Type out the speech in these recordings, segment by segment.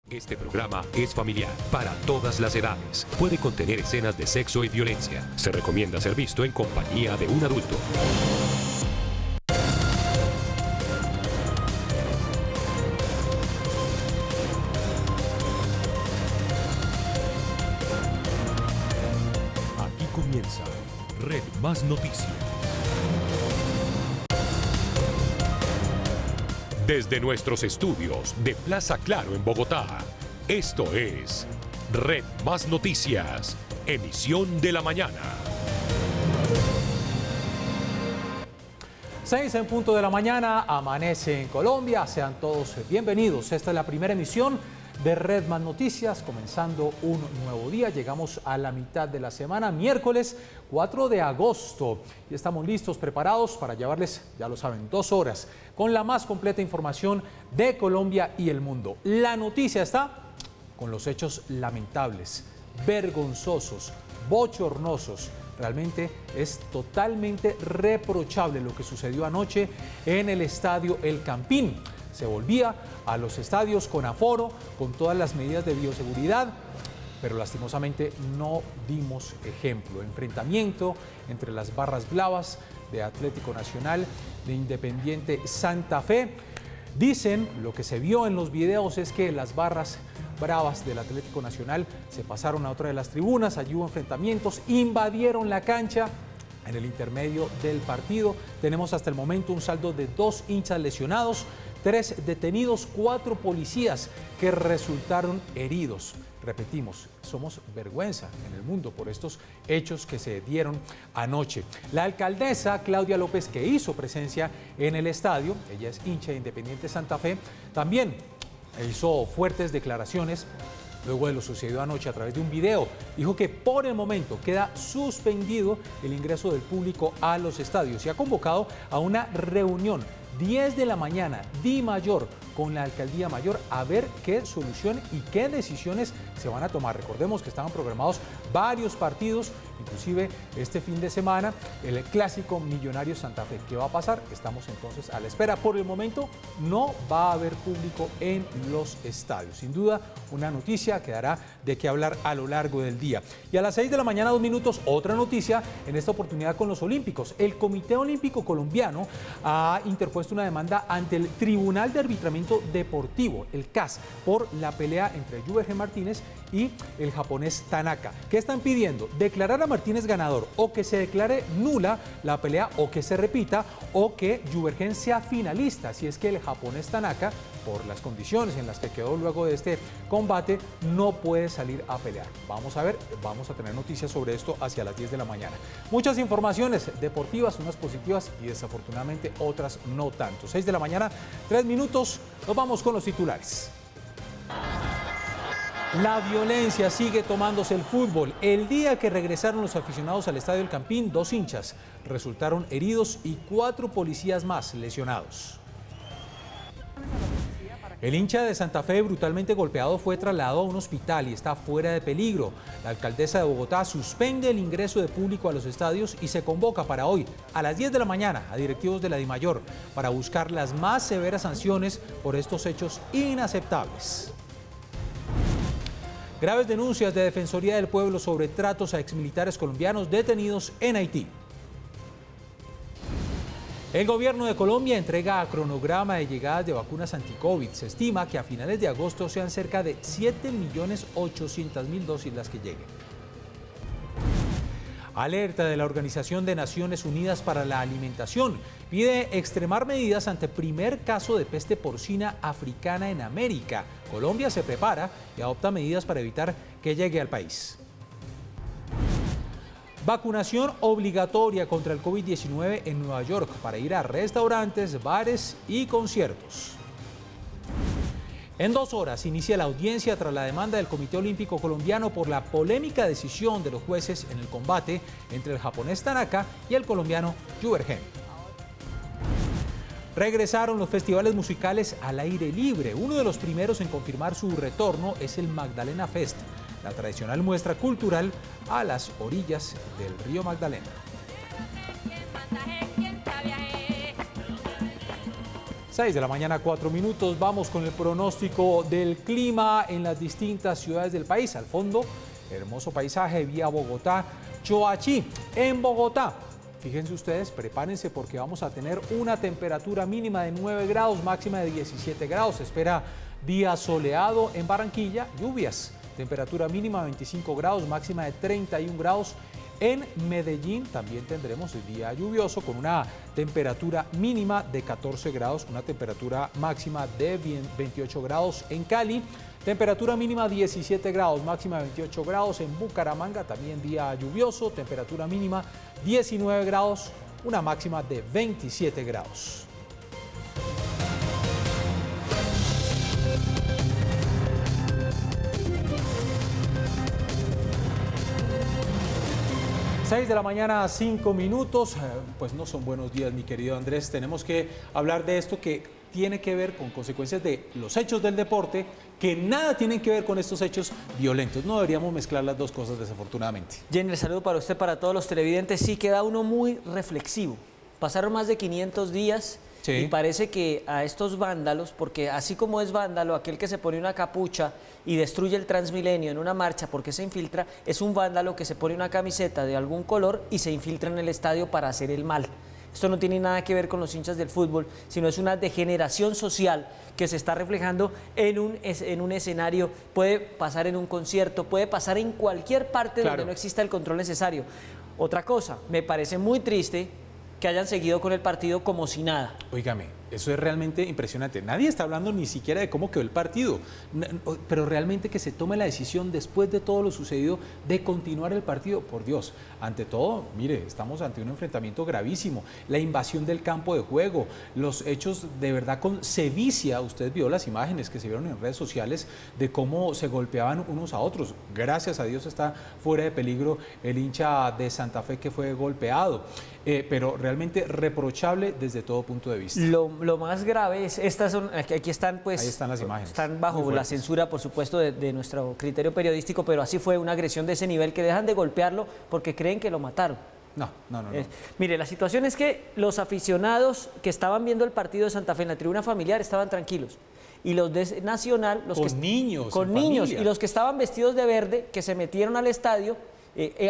Este programa es familiar para todas las edades. Puede contener escenas de sexo y violencia. Se recomienda ser visto en compañía de un adulto. Aquí comienza Red Más Noticias. Desde nuestros estudios de Plaza Claro en Bogotá, esto es Red Más Noticias, emisión de la mañana. 6 en punto de la mañana, amanece en Colombia. Sean todos bienvenidos. Esta es la primera emisión de Red Más Noticias, comenzando un nuevo día. Llegamos a la mitad de la semana, miércoles 4 de agosto. Y estamos listos, preparados para llevarles, ya lo saben, 2 horas con la más completa información de Colombia y el mundo. La noticia está con los hechos lamentables, vergonzosos, bochornosos. Realmente es totalmente reprochable lo que sucedió anoche en el estadio El Campín. Se volvía a los estadios con aforo, con todas las medidas de bioseguridad, pero lastimosamente no dimos ejemplo. Enfrentamiento entre las barras bravas de Atlético Nacional, de Independiente Santa Fe. Dicen, lo que se vio en los videos es que las barras bravas del Atlético Nacional se pasaron a otra de las tribunas, allí hubo enfrentamientos, invadieron la cancha. En el intermedio del partido tenemos hasta el momento un saldo de 2 hinchas lesionados, 3 detenidos, 4 policías que resultaron heridos. Repetimos, somos vergüenza en el mundo por estos hechos que se dieron anoche. La alcaldesa Claudia López, que hizo presencia en el estadio, ella es hincha de Independiente Santa Fe, también hizo fuertes declaraciones luego de lo sucedido anoche a través de un video. Dijo que por el momento queda suspendido el ingreso del público a los estadios y ha convocado a una reunión 10 de la mañana, Di Mayor, con la Alcaldía Mayor, a ver qué solución y qué decisiones se van a tomar. Recordemos que estaban programados varios partidos, inclusive este fin de semana, el clásico Millonarios Santa Fe. ¿Qué va a pasar? Estamos entonces a la espera. Por el momento no va a haber público en los estadios. Sin duda, una noticia que dará de qué hablar a lo largo del día. Y a las 6 de la mañana, 2 minutos, otra noticia, en esta oportunidad con los Olímpicos. El Comité Olímpico Colombiano ha interpuesto una demanda ante el Tribunal de Arbitramiento Deportivo, el CAS, por la pelea entre Juvergen Martínez y el japonés Tanaka. ¿Qué están pidiendo? Declarar a Martínez ganador, o que se declare nula la pelea, o que se repita, o que Juvergen sea finalista, si es que el japonés Tanaka, por las condiciones en las que quedó luego de este combate, no puede salir a pelear. Vamos a ver, vamos a tener noticias sobre esto hacia las 10 de la mañana. Muchas informaciones deportivas, unas positivas y desafortunadamente otras no tanto. 6 de la mañana, 3 minutos, nos vamos con los titulares. La violencia sigue tomándose el fútbol. El día que regresaron los aficionados al estadio El Campín, 2 hinchas resultaron heridos y 4 policías más lesionados. El hincha de Santa Fe brutalmente golpeado fue trasladado a un hospital y está fuera de peligro. La alcaldesa de Bogotá suspende el ingreso de público a los estadios y se convoca para hoy, a las 10 de la mañana, a directivos de la DIMAYOR para buscar las más severas sanciones por estos hechos inaceptables. Graves denuncias de Defensoría del Pueblo sobre tratos a exmilitares colombianos detenidos en Haití. El gobierno de Colombia entrega cronograma de llegadas de vacunas anti-COVID. Se estima que a finales de agosto sean cerca de 7.800.000 dosis las que lleguen. Alerta de la Organización de Naciones Unidas para la Alimentación. Pide extremar medidas ante primer caso de peste porcina africana en América. Colombia se prepara y adopta medidas para evitar que llegue al país. Vacunación obligatoria contra el COVID-19 en Nueva York para ir a restaurantes, bares y conciertos. En 2 horas inicia la audiencia tras la demanda del Comité Olímpico Colombiano por la polémica decisión de los jueces en el combate entre el japonés Tanaka y el colombiano Juvergen. Regresaron los festivales musicales al aire libre. Uno de los primeros en confirmar su retorno es el Magdalena Fest, la tradicional muestra cultural a las orillas del río Magdalena. 6 de la mañana, 4 minutos. Vamos con el pronóstico del clima en las distintas ciudades del país. Al fondo, hermoso paisaje vía Bogotá, Choachí. En Bogotá, fíjense ustedes, prepárense porque vamos a tener una temperatura mínima de 9 grados, máxima de 17 grados. Se espera día soleado. En Barranquilla, lluvias. Temperatura mínima 25 grados, máxima de 31 grados. En Medellín también tendremos el día lluvioso con una temperatura mínima de 14 grados, una temperatura máxima de 28 grados. En Cali, temperatura mínima 17 grados, máxima de 28 grados. En Bucaramanga también día lluvioso, temperatura mínima 19 grados, una máxima de 27 grados. Seis de la mañana, 5 minutos. Pues no son buenos días, mi querido Andrés. Tenemos que hablar de esto que tiene que ver con consecuencias de los hechos del deporte, que nada tienen que ver con estos hechos violentos. No deberíamos mezclar las dos cosas, desafortunadamente. Jenner, saludo para usted, para todos los televidentes. Sí, queda uno muy reflexivo. Pasaron más de 500 días. Sí. Y parece que a estos vándalos, porque así como es vándalo aquel que se pone una capucha y destruye el Transmilenio en una marcha porque se infiltra, es un vándalo que se pone una camiseta de algún color y se infiltra en el estadio para hacer el mal. Esto no tiene nada que ver con los hinchas del fútbol, sino es una degeneración social que se está reflejando en un escenario. Puede pasar en un concierto, puede pasar en cualquier parte donde no exista el control necesario. Otra cosa, me parece muy triste que hayan seguido con el partido como si nada. Óigame, eso es realmente impresionante. Nadie está hablando ni siquiera de cómo quedó el partido, pero realmente que se tome la decisión después de todo lo sucedido de continuar el partido. Por Dios, ante todo, mire, estamos ante un enfrentamiento gravísimo. La invasión del campo de juego, los hechos de verdad con sevicia. Usted vio las imágenes que se vieron en redes sociales de cómo se golpeaban unos a otros. Gracias a Dios está fuera de peligro el hincha de Santa Fe que fue golpeado. Pero realmente reprochable desde todo punto de vista. Lo más grave es, aquí están, pues, ahí están las imágenes. Están bajo la censura, por supuesto, de nuestro criterio periodístico, pero así fue una agresión de ese nivel que dejan de golpearlo porque creen que lo mataron. No. Mire, la situación es que los aficionados que estaban viendo el partido de Santa Fe en la tribuna familiar estaban tranquilos. Y los de Nacional, con niños, y los que estaban vestidos de verde, que se metieron al estadio,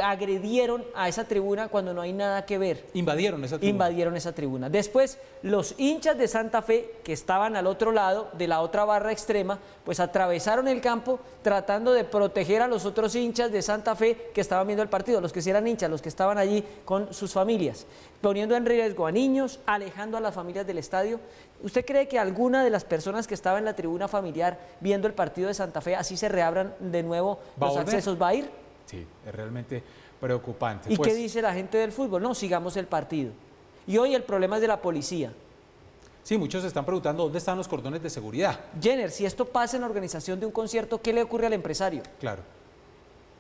agredieron a esa tribuna cuando no hay nada que ver. Invadieron esa tribuna. Después, los hinchas de Santa Fe, que estaban al otro lado, de la otra barra extrema, pues atravesaron el campo tratando de proteger a los otros hinchas de Santa Fe que estaban viendo el partido, los que sí eran hinchas, los que estaban allí con sus familias, poniendo en riesgo a niños, alejando a las familias del estadio. ¿Usted cree que alguna de las personas que estaba en la tribuna familiar viendo el partido de Santa Fe, así se reabran de nuevo los accesos, va a ir? Sí, es realmente preocupante. ¿Y qué dice la gente del fútbol? No, sigamos el partido. Y hoy el problema es de la policía. Sí, muchos se están preguntando dónde están los cordones de seguridad. Jenner, si esto pasa en la organización de un concierto, ¿qué le ocurre al empresario? Claro,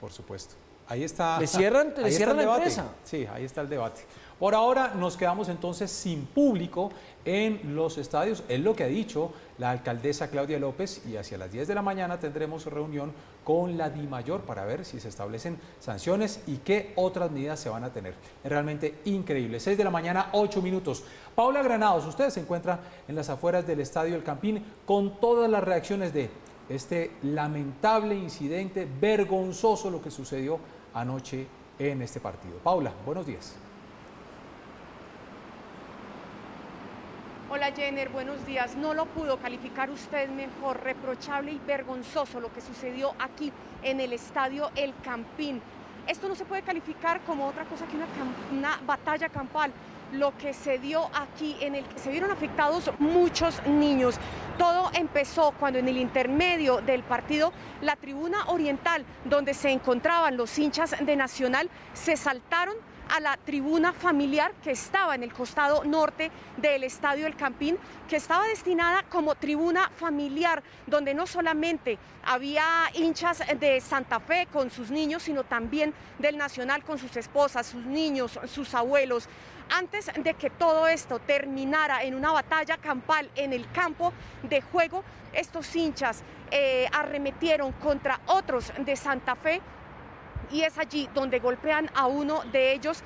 por supuesto. Ahí está. ¿Le cierran la empresa? Sí, ahí está el debate. Por ahora nos quedamos entonces sin público en los estadios, es lo que ha dicho la alcaldesa Claudia López, y hacia las 10 de la mañana tendremos reunión con la DIMAYOR para ver si se establecen sanciones y qué otras medidas se van a tener. Es realmente increíble. 6 de la mañana, 8 minutos. Paula Granados, usted se encuentra en las afueras del Estadio El Campín con todas las reacciones de este lamentable incidente, vergonzoso lo que sucedió anoche en este partido. Paula, buenos días. Hola Jenner, buenos días. No lo pudo calificar usted mejor, reprochable y vergonzoso lo que sucedió aquí en el Estadio El Campín. Esto no se puede calificar como otra cosa que una batalla campal. Lo que se dio aquí, en el que se vieron afectados muchos niños. Todo empezó cuando en el intermedio del partido, la tribuna oriental, donde se encontraban los hinchas de Nacional, se saltaron a la tribuna familiar que estaba en el costado norte del Estadio El Campín, que estaba destinada como tribuna familiar, donde no solamente había hinchas de Santa Fe con sus niños, sino también del Nacional con sus esposas, sus niños, sus abuelos. Antes de que todo esto terminara en una batalla campal en el campo de juego, estos hinchas arremetieron contra otros de Santa Fe, y es allí donde golpean a uno de ellos.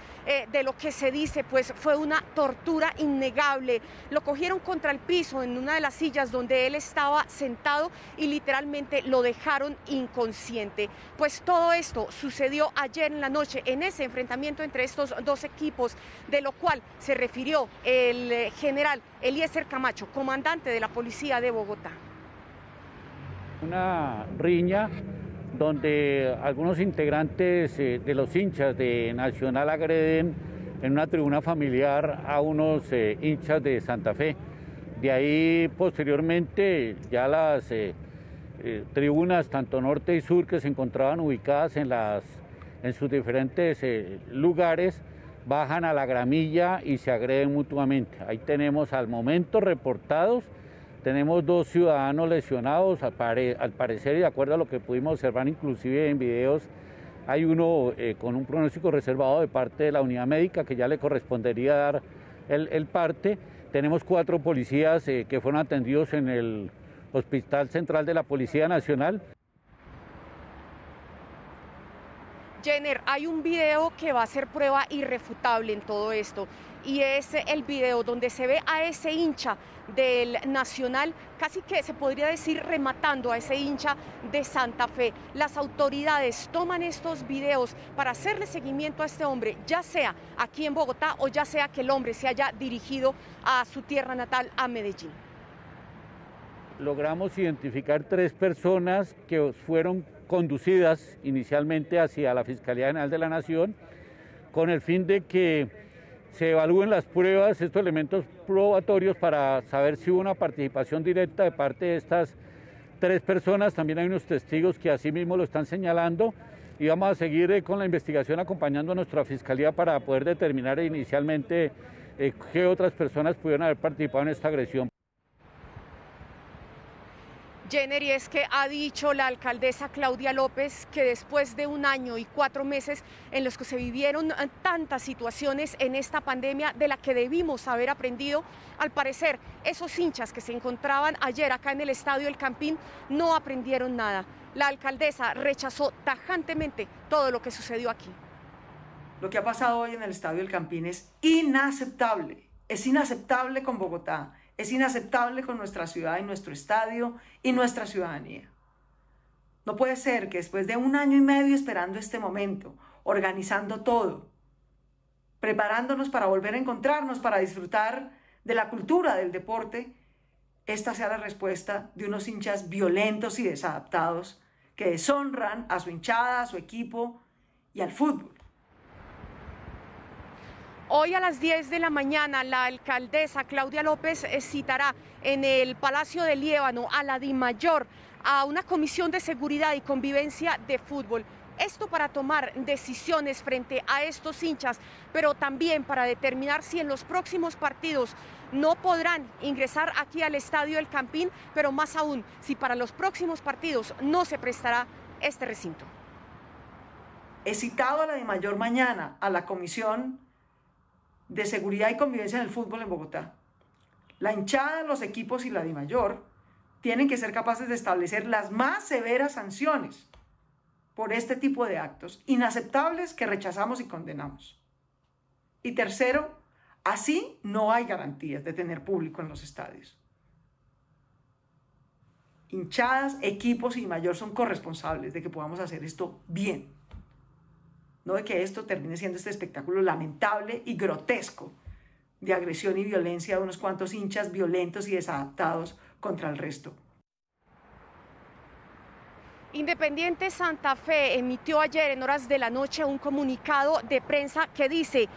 De lo que se dice, pues fue una tortura innegable. Lo cogieron contra el piso en una de las sillas donde él estaba sentado y literalmente lo dejaron inconsciente. Pues todo esto sucedió ayer en la noche en ese enfrentamiento entre estos dos equipos, de lo cual se refirió el general Eliezer Camacho, comandante de la policía de Bogotá. Una riña donde algunos integrantes de los hinchas de Nacional agreden en una tribuna familiar a unos hinchas de Santa Fe. De ahí posteriormente ya las tribunas tanto norte y sur que se encontraban ubicadas en sus diferentes lugares bajan a la gramilla y se agreden mutuamente. Ahí tenemos al momento reportados. Tenemos 2 ciudadanos lesionados, al parecer, y de acuerdo a lo que pudimos observar inclusive en videos, hay uno con un pronóstico reservado de parte de la unidad médica que ya le correspondería dar el parte. Tenemos 4 policías que fueron atendidos en el Hospital Central de la Policía Nacional. Jenner, hay un video que va a ser prueba irrefutable en todo esto, y es el video donde se ve a ese hincha del Nacional, casi que se podría decir rematando a ese hincha de Santa Fe. Las autoridades toman estos videos para hacerle seguimiento a este hombre, ya sea aquí en Bogotá o ya sea que el hombre se haya dirigido a su tierra natal, a Medellín. Logramos identificar 3 personas que fueron conducidas inicialmente hacia la Fiscalía General de la Nación con el fin de que se evalúen las pruebas, estos elementos probatorios para saber si hubo una participación directa de parte de estas 3 personas. También hay unos testigos que así mismo lo están señalando y vamos a seguir con la investigación acompañando a nuestra Fiscalía para poder determinar inicialmente qué otras personas pudieron haber participado en esta agresión. Jenner, y es que ha dicho la alcaldesa Claudia López que después de 1 año y 4 meses en los que se vivieron tantas situaciones en esta pandemia de la que debimos haber aprendido, al parecer esos hinchas que se encontraban ayer acá en el Estadio El Campín no aprendieron nada. La alcaldesa rechazó tajantemente todo lo que sucedió aquí. Lo que ha pasado hoy en el Estadio El Campín es inaceptable con Bogotá. Es inaceptable con nuestra ciudad y nuestro estadio y nuestra ciudadanía. No puede ser que después de 1 año y medio esperando este momento, organizando todo, preparándonos para volver a encontrarnos, para disfrutar de la cultura del deporte, esta sea la respuesta de unos hinchas violentos y desadaptados que deshonran a su hinchada, a su equipo y al fútbol. Hoy a las 10 de la mañana la alcaldesa Claudia López citará en el Palacio de Líbano a la DIMAYOR a una comisión de seguridad y convivencia de fútbol. Esto para tomar decisiones frente a estos hinchas, pero también para determinar si en los próximos partidos no podrán ingresar aquí al Estadio El Campín, pero más aún, si para los próximos partidos no se prestará este recinto. He citado a la DIMAYOR mañana a la comisión de seguridad y convivencia en el fútbol en Bogotá. La hinchada, los equipos y la DIMAYOR tienen que ser capaces de establecer las más severas sanciones por este tipo de actos inaceptables que rechazamos y condenamos. Y tercero, así no hay garantías de tener público en los estadios. Hinchadas, equipos y DIMAYOR son corresponsables de que podamos hacer esto bien. No de que esto termine siendo este espectáculo lamentable y grotesco de agresión y violencia de unos cuantos hinchas violentos y desadaptados contra el resto. Independiente Santa Fe emitió ayer en horas de la noche un comunicado de prensa que dice: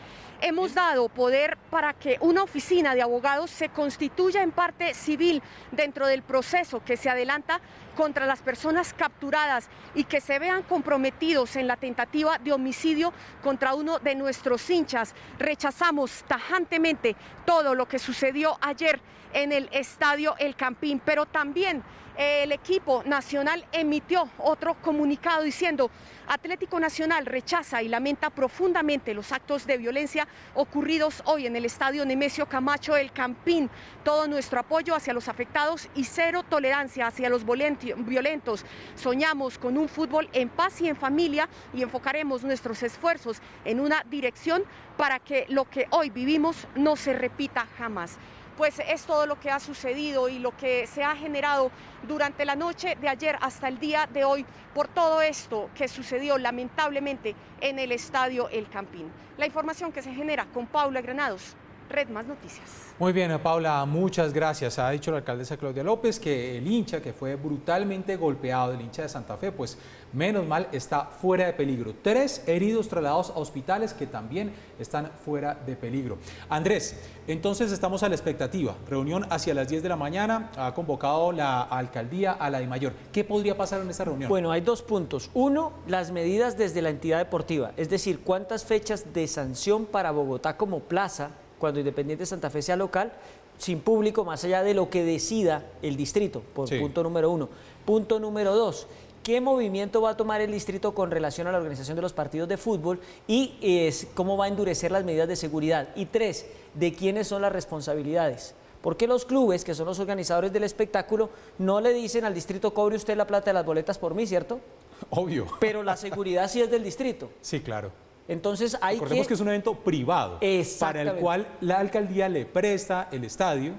hemos dado poder para que una oficina de abogados se constituya en parte civil dentro del proceso que se adelanta contra las personas capturadas y que se vean comprometidos en la tentativa de homicidio contra uno de nuestros hinchas. Rechazamos tajantemente todo lo que sucedió ayer en el Estadio El Campín, pero también El equipo nacional emitió otro comunicado diciendo: Atlético Nacional rechaza y lamenta profundamente los actos de violencia ocurridos hoy en el estadio Nemesio Camacho El Campín. Todo nuestro apoyo hacia los afectados y cero tolerancia hacia los violentos. Soñamos con un fútbol en paz y en familia y enfocaremos nuestros esfuerzos en una dirección para que lo que hoy vivimos no se repita jamás. Pues es todo lo que ha sucedido y lo que se ha generado durante la noche de ayer hasta el día de hoy por todo esto que sucedió lamentablemente en el estadio El Campín. La información que se genera con Paula Granados, Red Más Noticias. Muy bien, Paula, muchas gracias. Ha dicho la alcaldesa Claudia López que el hincha que fue brutalmente golpeado, el hincha de Santa Fe, pues menos mal está fuera de peligro. 3 heridos trasladados a hospitales que también están fuera de peligro. Andrés, entonces estamos a la expectativa. Reunión hacia las 10 de la mañana, ha convocado la alcaldía a la DIMAYOR. ¿Qué podría pasar en esta reunión? Bueno, hay 2 puntos. Uno, las medidas desde la entidad deportiva, es decir, cuántas fechas de sanción para Bogotá como plaza cuando Independiente Santa Fe sea local, sin público, más allá de lo que decida el distrito, por punto número 1. Punto número 2, ¿qué movimiento va a tomar el distrito con relación a la organización de los partidos de fútbol y cómo va a endurecer las medidas de seguridad? Y 3, ¿de quiénes son las responsabilidades? Porque los clubes, que son los organizadores del espectáculo, no le dicen al distrito: cobre usted la plata de las boletas por mí, ¿cierto? Obvio. Pero la seguridad sí es del distrito. Sí, claro. Entonces hay Recordemos que es un evento privado para el cual la alcaldía le presta el estadio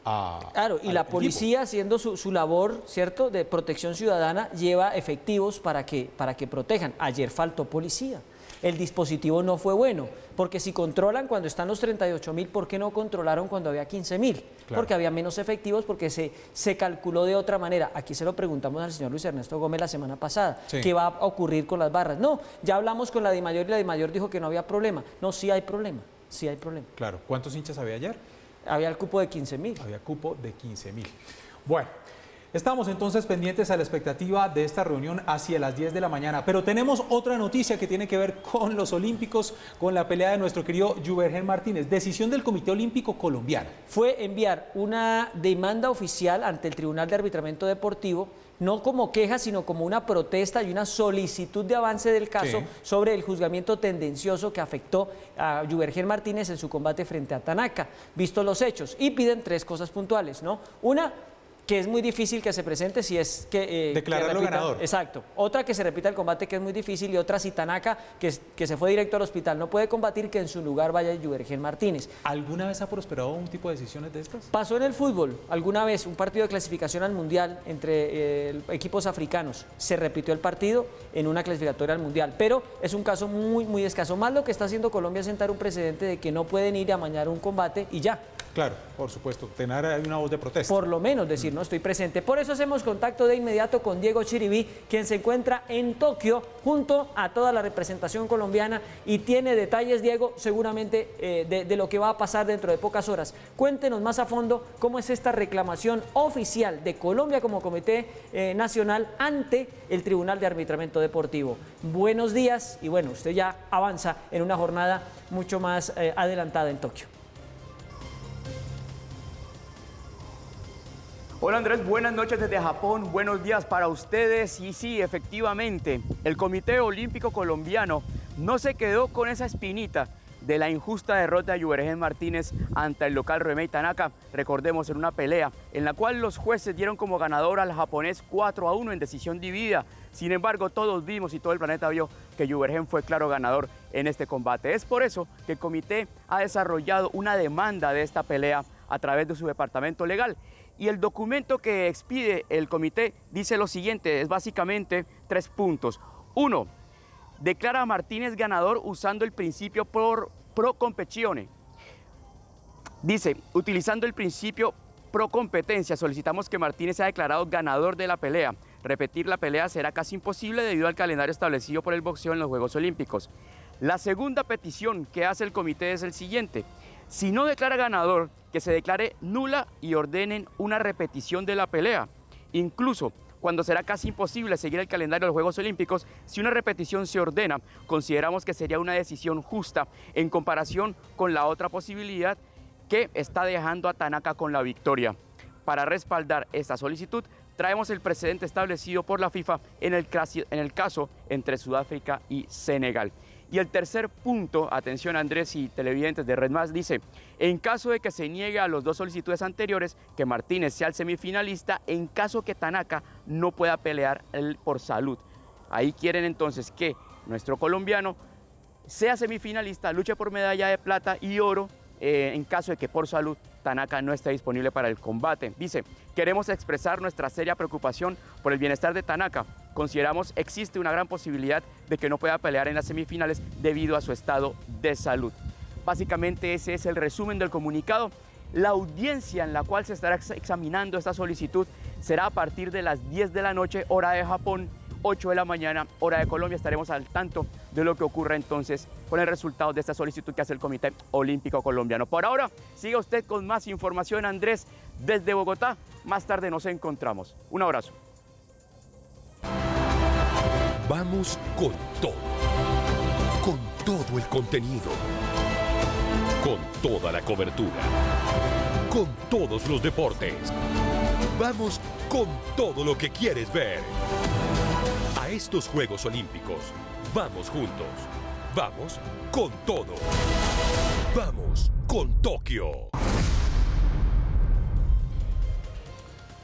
a... Claro, y la policía, haciendo su labor, ¿cierto?, de protección ciudadana, lleva efectivos para que protejan. Ayer faltó policía. El dispositivo no fue bueno, porque si controlan cuando están los 38.000, ¿por qué no controlaron cuando había 15.000? Claro. Porque había menos efectivos, porque se calculó de otra manera. Aquí se lo preguntamos al señor Luis Ernesto Gómez la semana pasada, ¿qué va a ocurrir con las barras? No, ya hablamos con la DIMAYOR y la DIMAYOR dijo que no había problema. No, sí hay problema, sí hay problema. Claro, ¿cuántos hinchas había ayer? Había el cupo de 15.000. Había cupo de 15.000. Bueno. Estamos entonces pendientes a la expectativa de esta reunión hacia las 10 de la mañana, pero tenemos otra noticia que tiene que ver con los olímpicos, con la pelea de nuestro querido Juvergen Martínez. Decisión del Comité Olímpico Colombiano. Fue enviar una demanda oficial ante el Tribunal de Arbitramiento Deportivo, no como queja, sino como una protesta y una solicitud de avance del caso sobre el juzgamiento tendencioso que afectó a Juvergen Martínez en su combate frente a Tanaka, visto los hechos. Y piden 3 cosas puntuales, ¿no? Una, que es muy difícil que se presente si es que... declararlo ganador. Exacto. Otra, que se repita el combate, que es muy difícil. Y otra, si Tanaka, que se fue directo al hospital, no puede combatir, que en su lugar vaya Juvergen Martínez. ¿Alguna vez ha prosperado un tipo de decisiones de estas? Pasó en el fútbol. Alguna vez, un partido de clasificación al Mundial entre equipos africanos. Se repitió el partido en una clasificatoria al Mundial. Pero es un caso muy, muy escaso. Más lo que está haciendo Colombia es sentar un precedente de que no pueden ir a amañar un combate y ya. Claro, por supuesto, tener una voz de protesta. Por lo menos decir, no estoy presente. Por eso hacemos contacto de inmediato con Diego Chiribí, quien se encuentra en Tokio junto a toda la representación colombiana y tiene detalles, Diego, seguramente de lo que va a pasar dentro de pocas horas. Cuéntenos más a fondo cómo es esta reclamación oficial de Colombia como Comité Nacional ante el Tribunal de Arbitramiento Deportivo. Buenos días y bueno, usted ya avanza en una jornada mucho más adelantada en Tokio. Hola Andrés, buenas noches desde Japón, buenos días para ustedes. Y sí, efectivamente, el Comité Olímpico Colombiano no se quedó con esa espinita de la injusta derrota de Juvergen Martínez ante el local Remei Tanaka, recordemos, en una pelea en la cual los jueces dieron como ganador al japonés 4-1 en decisión dividida. Sin embargo, todos vimos y todo el planeta vio que Juvergen fue claro ganador en este combate. Es por eso que el comité ha desarrollado una demanda de esta pelea a través de su departamento legal. Y el documento que expide el comité dice lo siguiente, es básicamente 3 puntos. 1. Declara a Martínez ganador usando el principio pro competizione. Dice, utilizando el principio pro competencia, solicitamos que Martínez sea declarado ganador de la pelea. Repetir la pelea será casi imposible debido al calendario establecido por el boxeo en los Juegos Olímpicos. La segunda petición que hace el comité es el siguiente. Si no declara ganador, que se declare nula y ordenen una repetición de la pelea. Incluso cuando será casi imposible seguir el calendario de los Juegos Olímpicos, si una repetición se ordena, consideramos que sería una decisión justa en comparación con la otra posibilidad que está dejando a Tanaka con la victoria. Para respaldar esta solicitud, traemos el precedente establecido por la FIFA en el caso entre Sudáfrica y Senegal. Y el tercer punto, atención Andrés y televidentes de Red Más, dice: en caso de que se niegue a los dos solicitudes anteriores, que Martínez sea el semifinalista, en caso que Tanaka no pueda pelear por salud. Ahí quieren entonces que nuestro colombiano sea semifinalista, luche por medalla de plata y oro, en caso de que por salud Tanaka no esté disponible para el combate. Dice: queremos expresar nuestra seria preocupación por el bienestar de Tanaka. Consideramos existe una gran posibilidad de que no pueda pelear en las semifinales debido a su estado de salud. Básicamente ese es el resumen del comunicado. La audiencia en la cual se estará examinando esta solicitud será a partir de las 10 de la noche, hora de Japón, 8 de la mañana, hora de Colombia. Estaremos al tanto de lo que ocurra entonces con el resultado de esta solicitud que hace el Comité Olímpico Colombiano. Por ahora, siga usted con más información, Andrés, desde Bogotá. Más tarde nos encontramos. Un abrazo. Vamos con todo el contenido, con toda la cobertura, con todos los deportes. Vamos con todo lo que quieres ver. A estos Juegos Olímpicos, vamos juntos. Vamos con todo. Vamos con Tokio.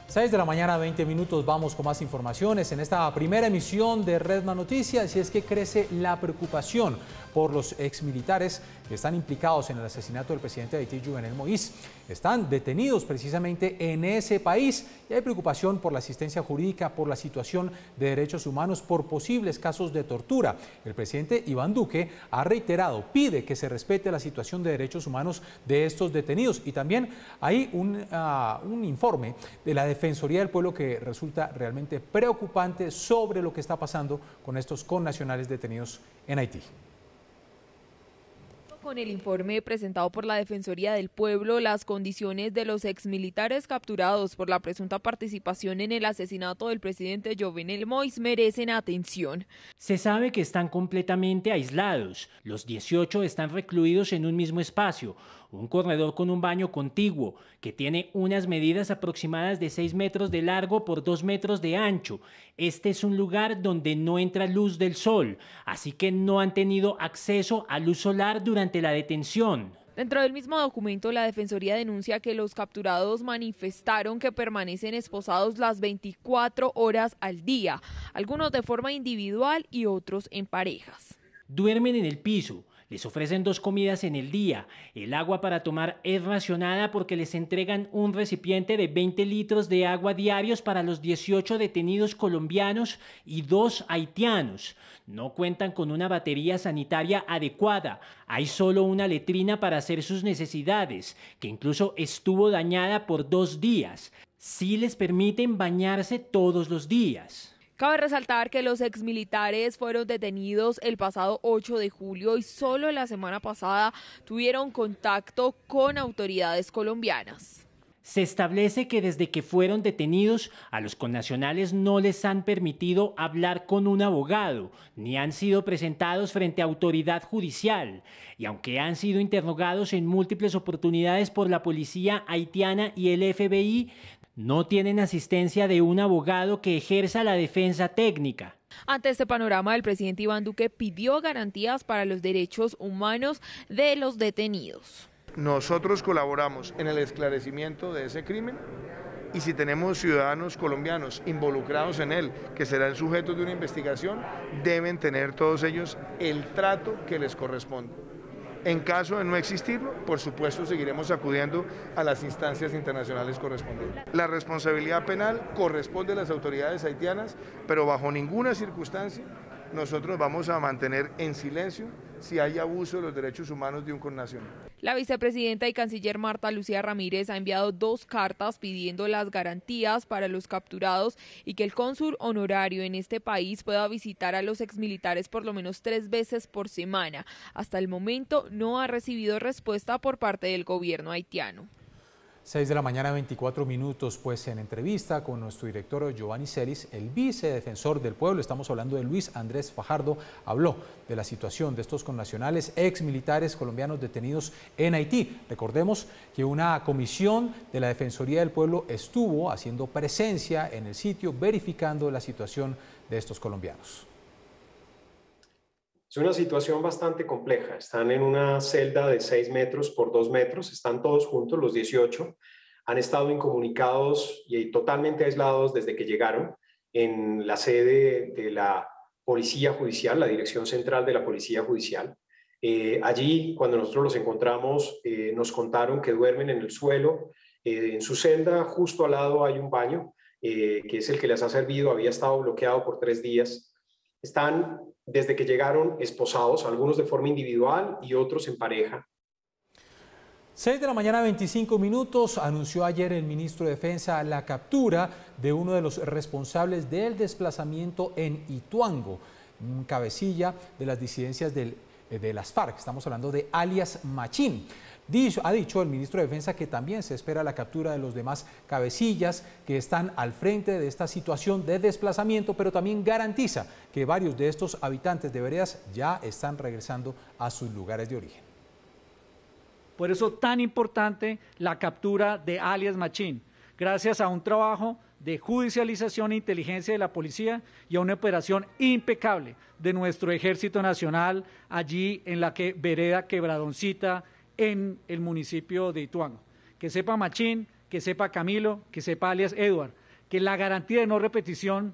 6 de la mañana, 20 minutos, vamos con más informaciones en esta primera emisión de Red Más Noticias. Y es que crece la preocupación por los exmilitares que están implicados en el asesinato del presidente de Haití, Jovenel Moïse. Están detenidos precisamente en ese país y hay preocupación por la asistencia jurídica, por la situación de derechos humanos, por posibles casos de tortura. El presidente Iván Duque ha reiterado, pide que se respete la situación de derechos humanos de estos detenidos. Y también hay un informe de la Defensoría del Pueblo que resulta realmente preocupante sobre lo que está pasando con estos connacionales detenidos en Haití. Con el informe presentado por la Defensoría del Pueblo, las condiciones de los exmilitares capturados por la presunta participación en el asesinato del presidente Jovenel Moïse merecen atención. Se sabe que están completamente aislados. Los 18 están recluidos en un mismo espacio, un corredor con un baño contiguo, que tiene unas medidas aproximadas de 6 metros de largo por 2 metros de ancho. Este es un lugar donde no entra luz del sol, así que no han tenido acceso a luz solar durante la detención. Dentro del mismo documento, la Defensoría denuncia que los capturados manifestaron que permanecen esposados las 24 horas al día, algunos de forma individual y otros en parejas. Duermen en el piso. Les ofrecen 2 comidas en el día. El agua para tomar es racionada porque les entregan un recipiente de 20 litros de agua diarios para los 18 detenidos colombianos y 2 haitianos. No cuentan con una batería sanitaria adecuada. Hay solo una letrina para hacer sus necesidades, que incluso estuvo dañada por 2 días. Sí les permiten bañarse todos los días. Cabe resaltar que los exmilitares fueron detenidos el pasado 8 de julio y solo la semana pasada tuvieron contacto con autoridades colombianas. Se establece que desde que fueron detenidos, a los connacionales no les han permitido hablar con un abogado, ni han sido presentados frente a autoridad judicial. Y aunque han sido interrogados en múltiples oportunidades por la policía haitiana y el FBI, no tienen asistencia de un abogado que ejerza la defensa técnica. Ante este panorama, el presidente Iván Duque pidió garantías para los derechos humanos de los detenidos. Nosotros colaboramos en el esclarecimiento de ese crimen y si tenemos ciudadanos colombianos involucrados en él, que serán sujetos de una investigación, deben tener todos ellos el trato que les corresponde. En caso de no existirlo, por supuesto seguiremos acudiendo a las instancias internacionales correspondientes. La responsabilidad penal corresponde a las autoridades haitianas, pero bajo ninguna circunstancia nosotros vamos a mantener en silencio si hay abuso de los derechos humanos de un connacional. La vicepresidenta y canciller Marta Lucía Ramírez ha enviado 2 cartas pidiendo las garantías para los capturados y que el cónsul honorario en este país pueda visitar a los exmilitares por lo menos 3 veces por semana. Hasta el momento no ha recibido respuesta por parte del gobierno haitiano. 6 de la mañana, 24 minutos, pues en entrevista con nuestro director Giovanni Celis, el vicedefensor del pueblo, estamos hablando de Luis Andrés Fajardo, habló de la situación de estos connacionales ex militares colombianos detenidos en Haití. Recordemos que una comisión de la Defensoría del Pueblo estuvo haciendo presencia en el sitio, verificando la situación de estos colombianos. Es una situación bastante compleja. Están en una celda de 6 metros por 2 metros, están todos juntos, los 18. Han estado incomunicados y totalmente aislados desde que llegaron en la sede de la Policía Judicial, la Dirección Central de la Policía Judicial. Allí, cuando nosotros los encontramos, nos contaron que duermen en el suelo. En su celda, justo al lado, hay un baño, que es el que les ha servido. Había estado bloqueado por 3 días. Están, desde que llegaron, esposados, algunos de forma individual y otros en pareja. 6 de la mañana, 25 minutos, anunció ayer el ministro de Defensa la captura de uno de los responsables del desplazamiento en Ituango, cabecilla de las disidencias de las FARC. Estamos hablando de alias Machín. Ha dicho el ministro de Defensa que también se espera la captura de los demás cabecillas que están al frente de esta situación de desplazamiento, pero también garantiza que varios de estos habitantes de veredas ya están regresando a sus lugares de origen. Por eso tan importante la captura de alias Machín, gracias a un trabajo de judicialización e inteligencia de la policía y a una operación impecable de nuestro Ejército Nacional allí en la vereda Quebradoncita, en el municipio de Ituango. Que sepa Machín, que sepa Camilo, que sepa alias Edward, que la garantía de no repetición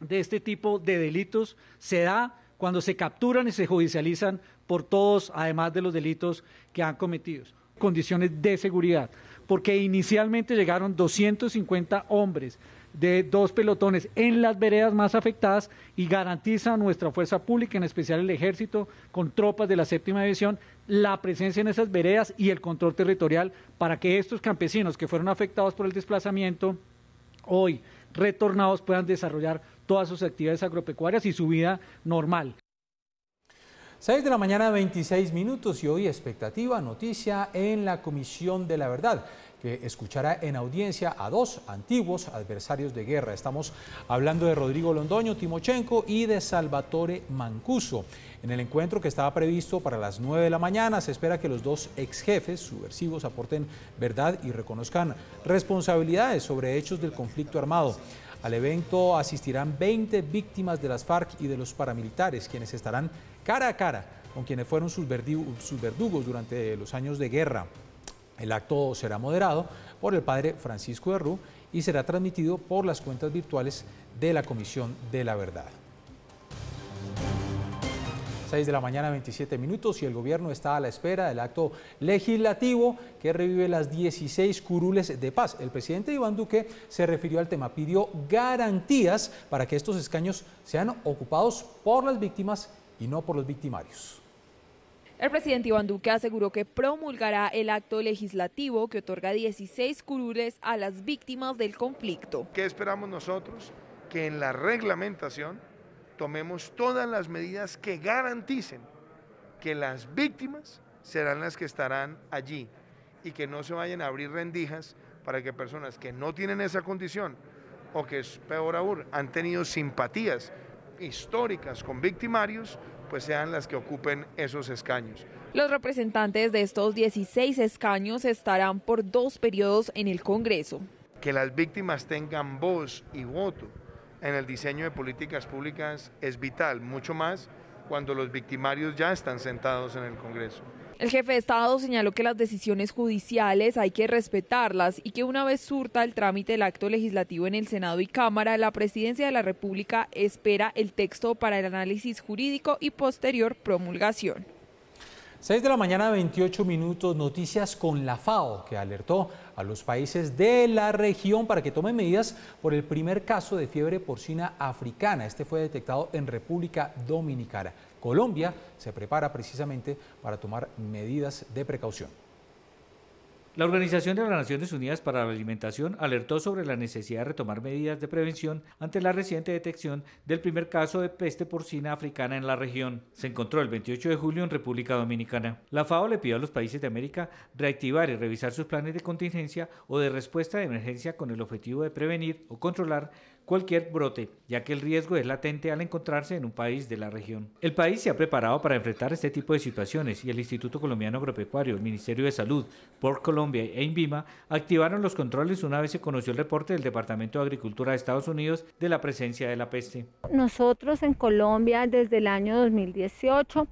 de este tipo de delitos se da cuando se capturan y se judicializan por todos, además de los delitos que han cometido. Condiciones de seguridad, porque inicialmente llegaron 250 hombres de 2 pelotones en las veredas más afectadas y garantiza nuestra fuerza pública, en especial el Ejército, con tropas de la 7ª División, la presencia en esas veredas y el control territorial para que estos campesinos que fueron afectados por el desplazamiento, hoy retornados, puedan desarrollar todas sus actividades agropecuarias y su vida normal. 6 de la mañana, 26 minutos y hoy expectativa, noticia en la Comisión de la Verdad, que escuchará en audiencia a 2 antiguos adversarios de guerra. Estamos hablando de Rodrigo Londoño Timochenko y de Salvatore Mancuso. En el encuentro, que estaba previsto para las 9 de la mañana, se espera que los 2 ex jefes subversivos aporten verdad y reconozcan responsabilidades sobre hechos del conflicto armado. Al evento asistirán 20 víctimas de las FARC y de los paramilitares, quienes estarán cara a cara con quienes fueron sus verdugos durante los años de guerra. El acto será moderado por el padre Francisco de Rú y será transmitido por las cuentas virtuales de la Comisión de la Verdad. 6 de la mañana, 27 minutos y el gobierno está a la espera del acto legislativo que revive las 16 curules de paz. El presidente Iván Duque se refirió al tema, pidió garantías para que estos escaños sean ocupados por las víctimas y no por los victimarios. El presidente Iván Duque aseguró que promulgará el acto legislativo que otorga 16 curules a las víctimas del conflicto. ¿Qué esperamos nosotros? Que en la reglamentación tomemos todas las medidas que garanticen que las víctimas serán las que estarán allí y que no se vayan a abrir rendijas para que personas que no tienen esa condición o que es peor aún, han tenido simpatías históricas con victimarios, pues sean las que ocupen esos escaños. Los representantes de estos 16 escaños estarán por 2 periodos en el Congreso. Que las víctimas tengan voz y voto en el diseño de políticas públicas es vital, mucho más cuando los victimarios ya están sentados en el Congreso. El jefe de Estado señaló que las decisiones judiciales hay que respetarlas y que una vez surta el trámite del acto legislativo en el Senado y Cámara, la Presidencia de la República espera el texto para el análisis jurídico y posterior promulgación. 6 de la mañana, 28 minutos, noticias con la FAO, que alertó a los países de la región para que tomen medidas por el primer caso de fiebre porcina africana. Este fue detectado en República Dominicana. Colombia se prepara precisamente para tomar medidas de precaución. La Organización de las Naciones Unidas para la Alimentación alertó sobre la necesidad de retomar medidas de prevención ante la reciente detección del primer caso de peste porcina africana en la región. Se encontró el 28 de julio en República Dominicana. La FAO le pidió a los países de América reactivar y revisar sus planes de contingencia o de respuesta de emergencia con el objetivo de prevenir o controlar cualquier brote, ya que el riesgo es latente al encontrarse en un país de la región. El país se ha preparado para enfrentar este tipo de situaciones y el Instituto Colombiano Agropecuario, el Ministerio de Salud, PortColombia e INVIMA activaron los controles una vez se conoció el reporte del Departamento de Agricultura de Estados Unidos de la presencia de la peste. Nosotros en Colombia desde el año 2018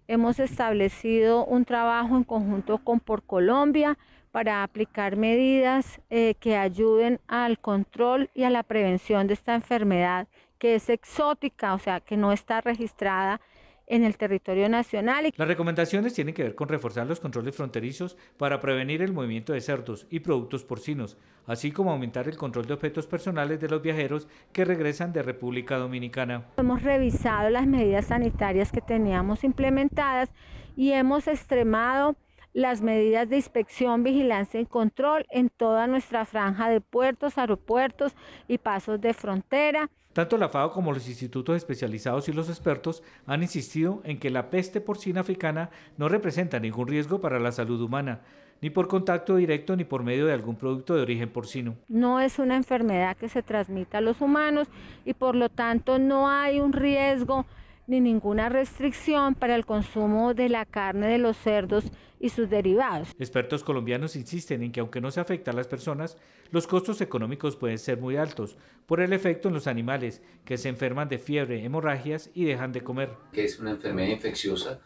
hemos establecido un trabajo en conjunto con PortColombia para aplicar medidas que ayuden al control y a la prevención de esta enfermedad que es exótica, o sea, que no está registrada en el territorio nacional. Las recomendaciones tienen que ver con reforzar los controles fronterizos para prevenir el movimiento de cerdos y productos porcinos, así como aumentar el control de objetos personales de los viajeros que regresan de República Dominicana. Hemos revisado las medidas sanitarias que teníamos implementadas y hemos extremado las medidas de inspección, vigilancia y control en toda nuestra franja de puertos, aeropuertos y pasos de frontera. Tanto la FAO como los institutos especializados y los expertos han insistido en que la peste porcina africana no representa ningún riesgo para la salud humana, ni por contacto directo ni por medio de algún producto de origen porcino. No es una enfermedad que se transmita a los humanos y por lo tanto no hay un riesgo ni ninguna restricción para el consumo de la carne de los cerdos y sus derivados. Expertos colombianos insisten en que aunque no se afecta a las personas, los costos económicos pueden ser muy altos por el efecto en los animales que se enferman de fiebre, hemorragias y dejan de comer. Que es una enfermedad infecciosa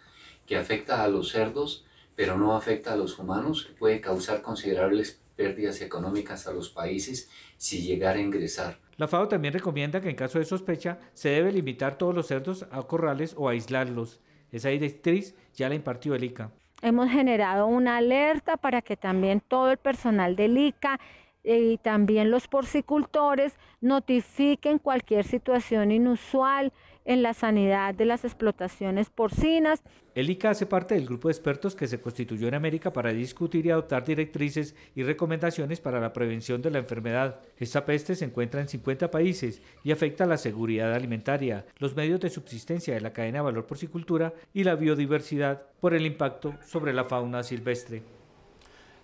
que afecta a los cerdos, pero no afecta a los humanos, que puede causar considerables pérdidas económicas a los países si llegara a ingresar. La FAO también recomienda que en caso de sospecha se debe limitar todos los cerdos a corrales o aislarlos. Esa directriz ya la impartió el ICA. Hemos generado una alerta para que también todo el personal del ICA y también los porcicultores notifiquen cualquier situación inusual en la sanidad de las explotaciones porcinas. El ICA hace parte del grupo de expertos que se constituyó en América para discutir y adoptar directrices y recomendaciones para la prevención de la enfermedad. Esta peste se encuentra en 50 países y afecta la seguridad alimentaria, los medios de subsistencia de la cadena de valor porcicultura y la biodiversidad por el impacto sobre la fauna silvestre.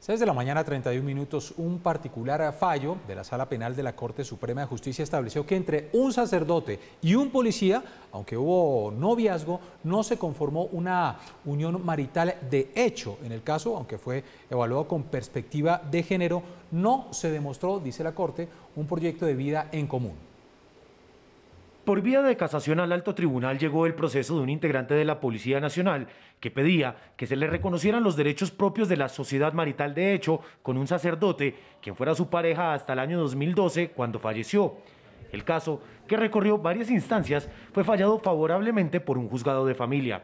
6 de la mañana, 31 minutos, un particular fallo de la Sala Penal de la Corte Suprema de Justicia estableció que entre un sacerdote y un policía, aunque hubo noviazgo, no se conformó una unión marital de hecho. En el caso, aunque fue evaluado con perspectiva de género, no se demostró, dice la Corte, un proyecto de vida en común. Por vía de casación al alto tribunal llegó el proceso de un integrante de la Policía Nacional que pedía que se le reconocieran los derechos propios de la sociedad marital de hecho con un sacerdote, quien fuera su pareja hasta el año 2012 cuando falleció. El caso, que recorrió varias instancias, fue fallado favorablemente por un juzgado de familia.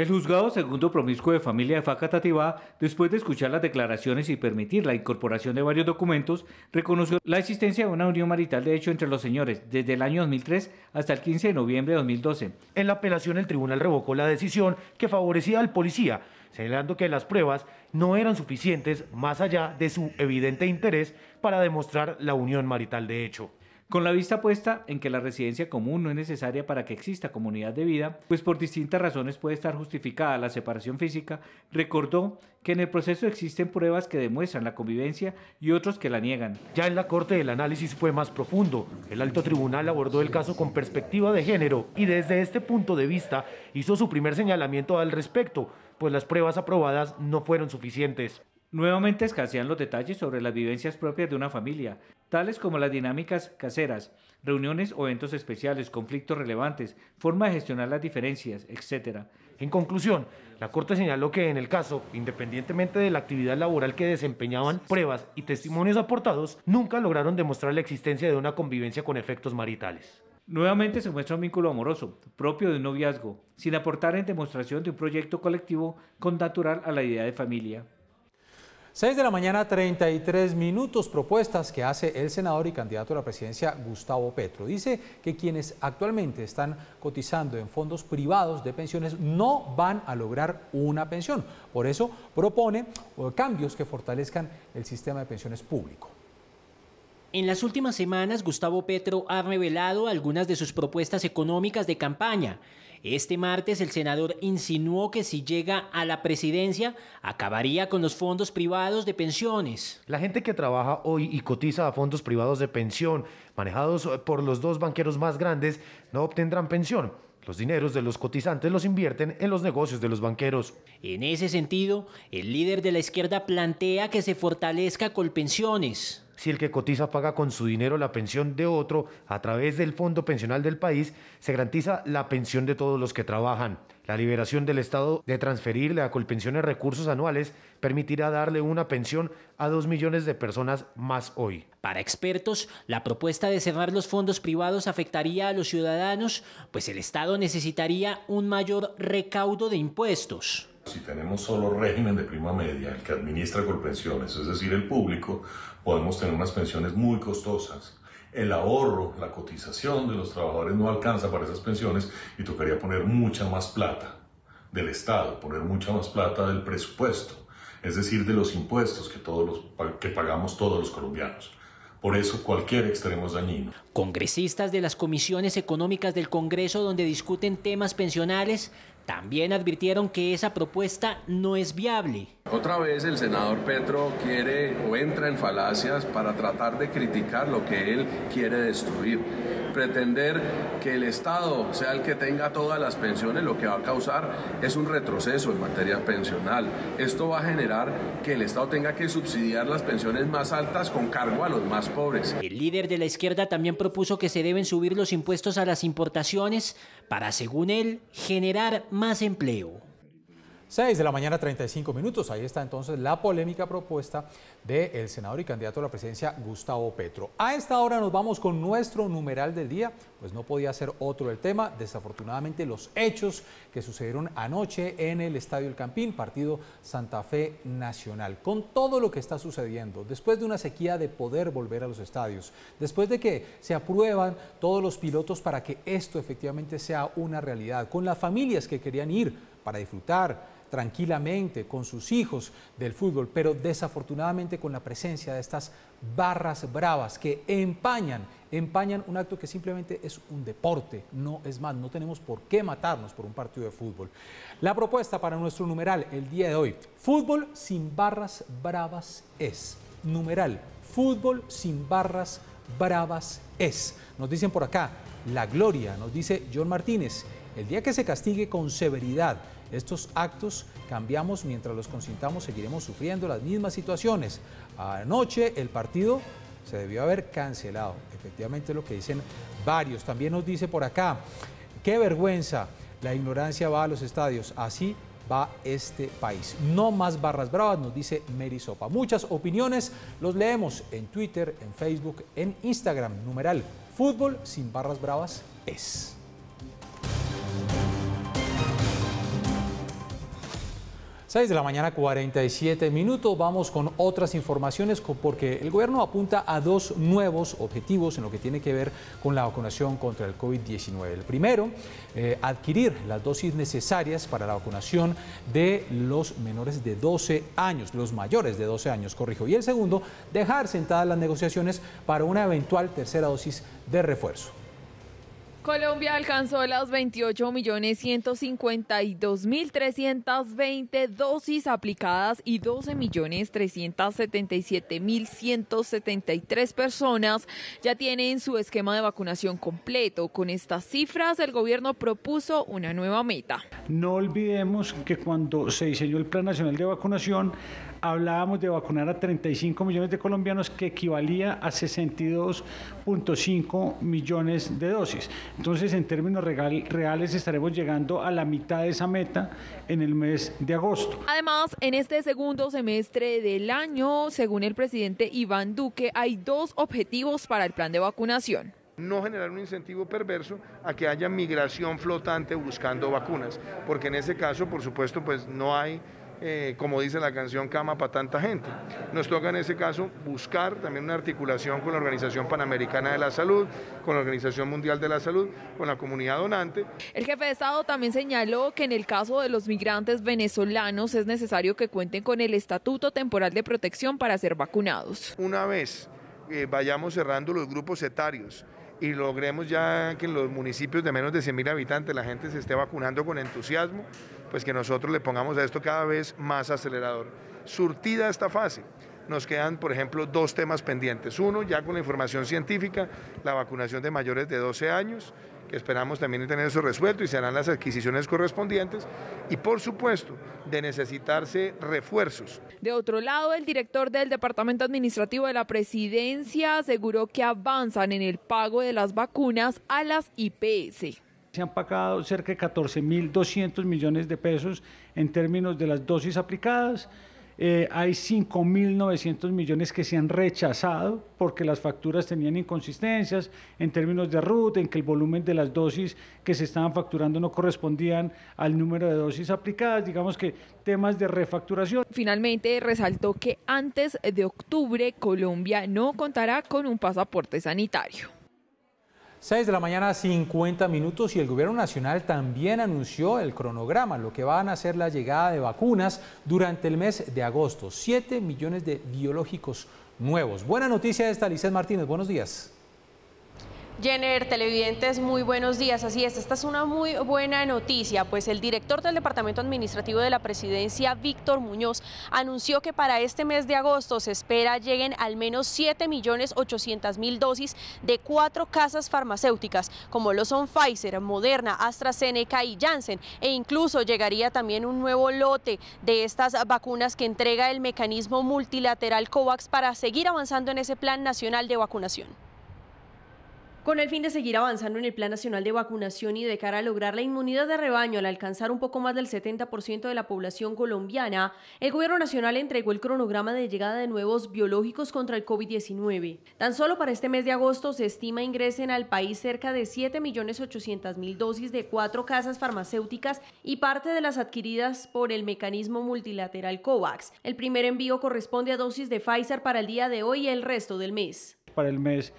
El juzgado segundo promiscuo de familia de Facatativá, después de escuchar las declaraciones y permitir la incorporación de varios documentos, reconoció la existencia de una unión marital de hecho entre los señores desde el año 2003 hasta el 15 de noviembre de 2012. En la apelación el tribunal revocó la decisión que favorecía al policía, señalando que las pruebas no eran suficientes más allá de su evidente interés para demostrar la unión marital de hecho. Con la vista puesta en que la residencia común no es necesaria para que exista comunidad de vida, pues por distintas razones puede estar justificada la separación física, recordó que en el proceso existen pruebas que demuestran la convivencia y otros que la niegan. Ya en la Corte el análisis fue más profundo. El alto tribunal abordó el caso con perspectiva de género y desde este punto de vista hizo su primer señalamiento al respecto, pues las pruebas aprobadas no fueron suficientes. Nuevamente escasean los detalles sobre las vivencias propias de una familia, tales como las dinámicas caseras, reuniones o eventos especiales, conflictos relevantes, forma de gestionar las diferencias, etc. En conclusión, la Corte señaló que en el caso, independientemente de la actividad laboral que desempeñaban, pruebas y testimonios aportados nunca lograron demostrar la existencia de una convivencia con efectos maritales. Nuevamente se muestra un vínculo amoroso, propio de un noviazgo, sin aportar en demostración de un proyecto colectivo connatural a la idea de familia. 6 de la mañana, 33 minutos. Propuestas que hace el senador y candidato a la presidencia Gustavo Petro. Dice que quienes actualmente están cotizando en fondos privados de pensiones no van a lograr una pensión. Por eso propone cambios que fortalezcan el sistema de pensiones público. En las últimas semanas, Gustavo Petro ha revelado algunas de sus propuestas económicas de campaña. Este martes, el senador insinuó que si llega a la presidencia, acabaría con los fondos privados de pensiones. La gente que trabaja hoy y cotiza a fondos privados de pensión, manejados por los dos banqueros más grandes, no obtendrán pensión. Los dineros de los cotizantes los invierten en los negocios de los banqueros. En ese sentido, el líder de la izquierda plantea que se fortalezca Colpensiones. Si el que cotiza paga con su dinero la pensión de otro a través del fondo pensional del país, se garantiza la pensión de todos los que trabajan. La liberación del Estado de transferirle a Colpensiones recursos anuales permitirá darle una pensión a 2 millones de personas más hoy. Para expertos, la propuesta de cerrar los fondos privados afectaría a los ciudadanos, pues el Estado necesitaría un mayor recaudo de impuestos. Si tenemos solo régimen de prima media, el que administra Colpensiones, es decir, el público, podemos tener unas pensiones muy costosas. El ahorro, la cotización de los trabajadores no alcanza para esas pensiones y tocaría poner mucha más plata del Estado, poner mucha más plata del presupuesto, es decir, de los impuestos que pagamos todos los colombianos. Por eso cualquier extremo es dañino. Congresistas de las comisiones económicas del Congreso donde discuten temas pensionales también advirtieron que esa propuesta no es viable. Otra vez el senador Petro quiere o entra en falacias para tratar de criticar lo que él quiere destruir. Pretender que el Estado sea el que tenga todas las pensiones lo que va a causar es un retroceso en materia pensional. Esto va a generar que el Estado tenga que subsidiar las pensiones más altas con cargo a los más pobres. El líder de la izquierda también propuso que se deben subir los impuestos a las importaciones para, según él, generar más empleo. 6 de la mañana, 35 minutos. Ahí está entonces la polémica propuesta del senador y candidato a la presidencia Gustavo Petro. A esta hora nos vamos con nuestro numeral del día, pues no podía ser otro el tema. Desafortunadamente, los hechos que sucedieron anoche en el Estadio El Campín, partido Santa Fe Nacional. Con todo lo que está sucediendo, después de una sequía de poder volver a los estadios, después de que se aprueban todos los pilotos para que esto efectivamente sea una realidad, con las familias que querían ir para disfrutar tranquilamente con sus hijos del fútbol, pero desafortunadamente con la presencia de estas barras bravas que empañan un acto que simplemente es un deporte, no es más, no tenemos por qué matarnos por un partido de fútbol. La propuesta para nuestro numeral el día de hoy: fútbol sin barras bravas es. Numeral: fútbol sin barras bravas es. Nos dicen por acá, La Gloria, nos dice John Martínez: el día que se castigue con severidad estos actos, cambiamos, mientras los consintamos seguiremos sufriendo las mismas situaciones. Anoche el partido se debió haber cancelado, efectivamente lo que dicen varios. También nos dice por acá, qué vergüenza, la ignorancia va a los estadios, así va este país. No más barras bravas, nos dice Mary Sopa. Muchas opiniones, los leemos en Twitter, en Facebook, en Instagram. Numeral: fútbol sin barras bravas es. 6 de la mañana, 47 minutos. Vamos con otras informaciones porque el gobierno apunta a dos nuevos objetivos en lo que tiene que ver con la vacunación contra el COVID-19. El primero, adquirir las dosis necesarias para la vacunación de los menores de 12 años, los mayores de 12 años, corrijo. Y el segundo, dejar sentadas las negociaciones para una eventual tercera dosis de refuerzo. Colombia alcanzó las 28.152.320 dosis aplicadas y 12.377.173 personas ya tienen su esquema de vacunación completo. Con estas cifras, el gobierno propuso una nueva meta. No olvidemos que cuando se diseñó el Plan Nacional de Vacunación, hablábamos de vacunar a 35 millones de colombianos, que equivalía a 62.5 millones de dosis. Entonces, en términos reales, estaremos llegando a la mitad de esa meta en el mes de agosto. Además, en este segundo semestre del año, según el presidente Iván Duque, hay dos objetivos para el plan de vacunación. No generar un incentivo perverso a que haya migración flotante buscando vacunas, porque en ese caso, por supuesto, pues no hay como dice la canción, cama para tanta gente. Nos toca en ese caso buscar también una articulación con la Organización Panamericana de la Salud, con la Organización Mundial de la Salud, con la comunidad donante. El jefe de Estado también señaló que en el caso de los migrantes venezolanos es necesario que cuenten con el Estatuto Temporal de Protección para ser vacunados. Una vez vayamos cerrando los grupos etarios y logremos ya que en los municipios de menos de 100.000 habitantes la gente se esté vacunando con entusiasmo, pues que nosotros le pongamos a esto cada vez más acelerador. Surtida esta fase, nos quedan, por ejemplo, 2 temas pendientes. Uno, ya con la información científica, la vacunación de mayores de 12 años, que esperamos también tener eso resuelto y se harán las adquisiciones correspondientes. Y, por supuesto, de necesitarse refuerzos. De otro lado, el director del Departamento Administrativo de la Presidencia aseguró que avanzan en el pago de las vacunas a las IPS. Se han pagado cerca de 14.200 millones de pesos en términos de las dosis aplicadas. Hay 5.900 millones que se han rechazado porque las facturas tenían inconsistencias en términos de ruta, en que el volumen de las dosis que se estaban facturando no correspondían al número de dosis aplicadas, digamos que temas de refacturación. Finalmente resaltó que antes de octubre Colombia no contará con un pasaporte sanitario. 6 de la mañana, 50 minutos, y el gobierno nacional también anunció el cronograma, lo que van a ser la llegada de vacunas durante el mes de agosto. 7 millones de biológicos nuevos. Buena noticia esta, Lizeth Martínez, buenos días. Jenner, televidentes, muy buenos días. Así es, esta es una muy buena noticia, pues el director del Departamento Administrativo de la Presidencia, Víctor Muñoz, anunció que para este mes de agosto se espera lleguen al menos 7.800.000 dosis de 4 casas farmacéuticas, como lo son Pfizer, Moderna, AstraZeneca y Janssen, e incluso llegaría también un nuevo lote de estas vacunas que entrega el mecanismo multilateral COVAX para seguir avanzando en ese plan nacional de vacunación. Con el fin de seguir avanzando en el Plan Nacional de Vacunación y de cara a lograr la inmunidad de rebaño al alcanzar un poco más del 70% de la población colombiana, el Gobierno Nacional entregó el cronograma de llegada de nuevos biológicos contra el COVID-19. Tan solo para este mes de agosto se estima ingresen al país cerca de 7.800.000 dosis de 4 casas farmacéuticas y parte de las adquiridas por el mecanismo multilateral COVAX. El primer envío corresponde a dosis de Pfizer para el día de hoy y el resto del mes. Para el mes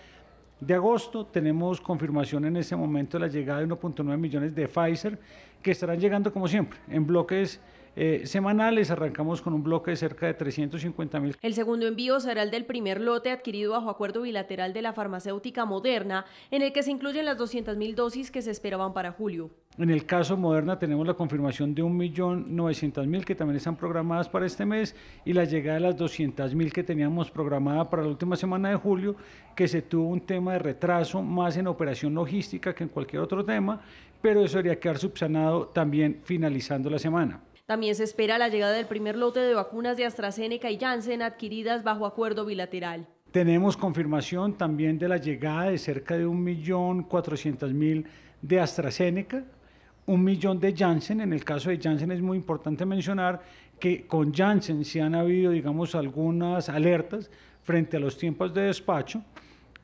de agosto tenemos confirmación en este momento de la llegada de 1.9 millones de Pfizer, que estarán llegando como siempre en bloques semanales. Arrancamos con un bloque de cerca de 350.000. El segundo envío será el del primer lote adquirido bajo acuerdo bilateral de la farmacéutica Moderna, en el que se incluyen las 200.000 dosis que se esperaban para julio. En el caso Moderna tenemos la confirmación de 1.900.000 que también están programadas para este mes, y la llegada de las 200.000 que teníamos programada para la última semana de julio, que se tuvo un tema de retraso más en operación logística que en cualquier otro tema, pero eso debería quedar subsanado también finalizando la semana. También se espera la llegada del primer lote de vacunas de AstraZeneca y Janssen adquiridas bajo acuerdo bilateral. Tenemos confirmación también de la llegada de cerca de 1.400.000 de AstraZeneca, 1 millón de Janssen. En el caso de Janssen es muy importante mencionar que con Janssen sí han habido, digamos, algunas alertas frente a los tiempos de despacho.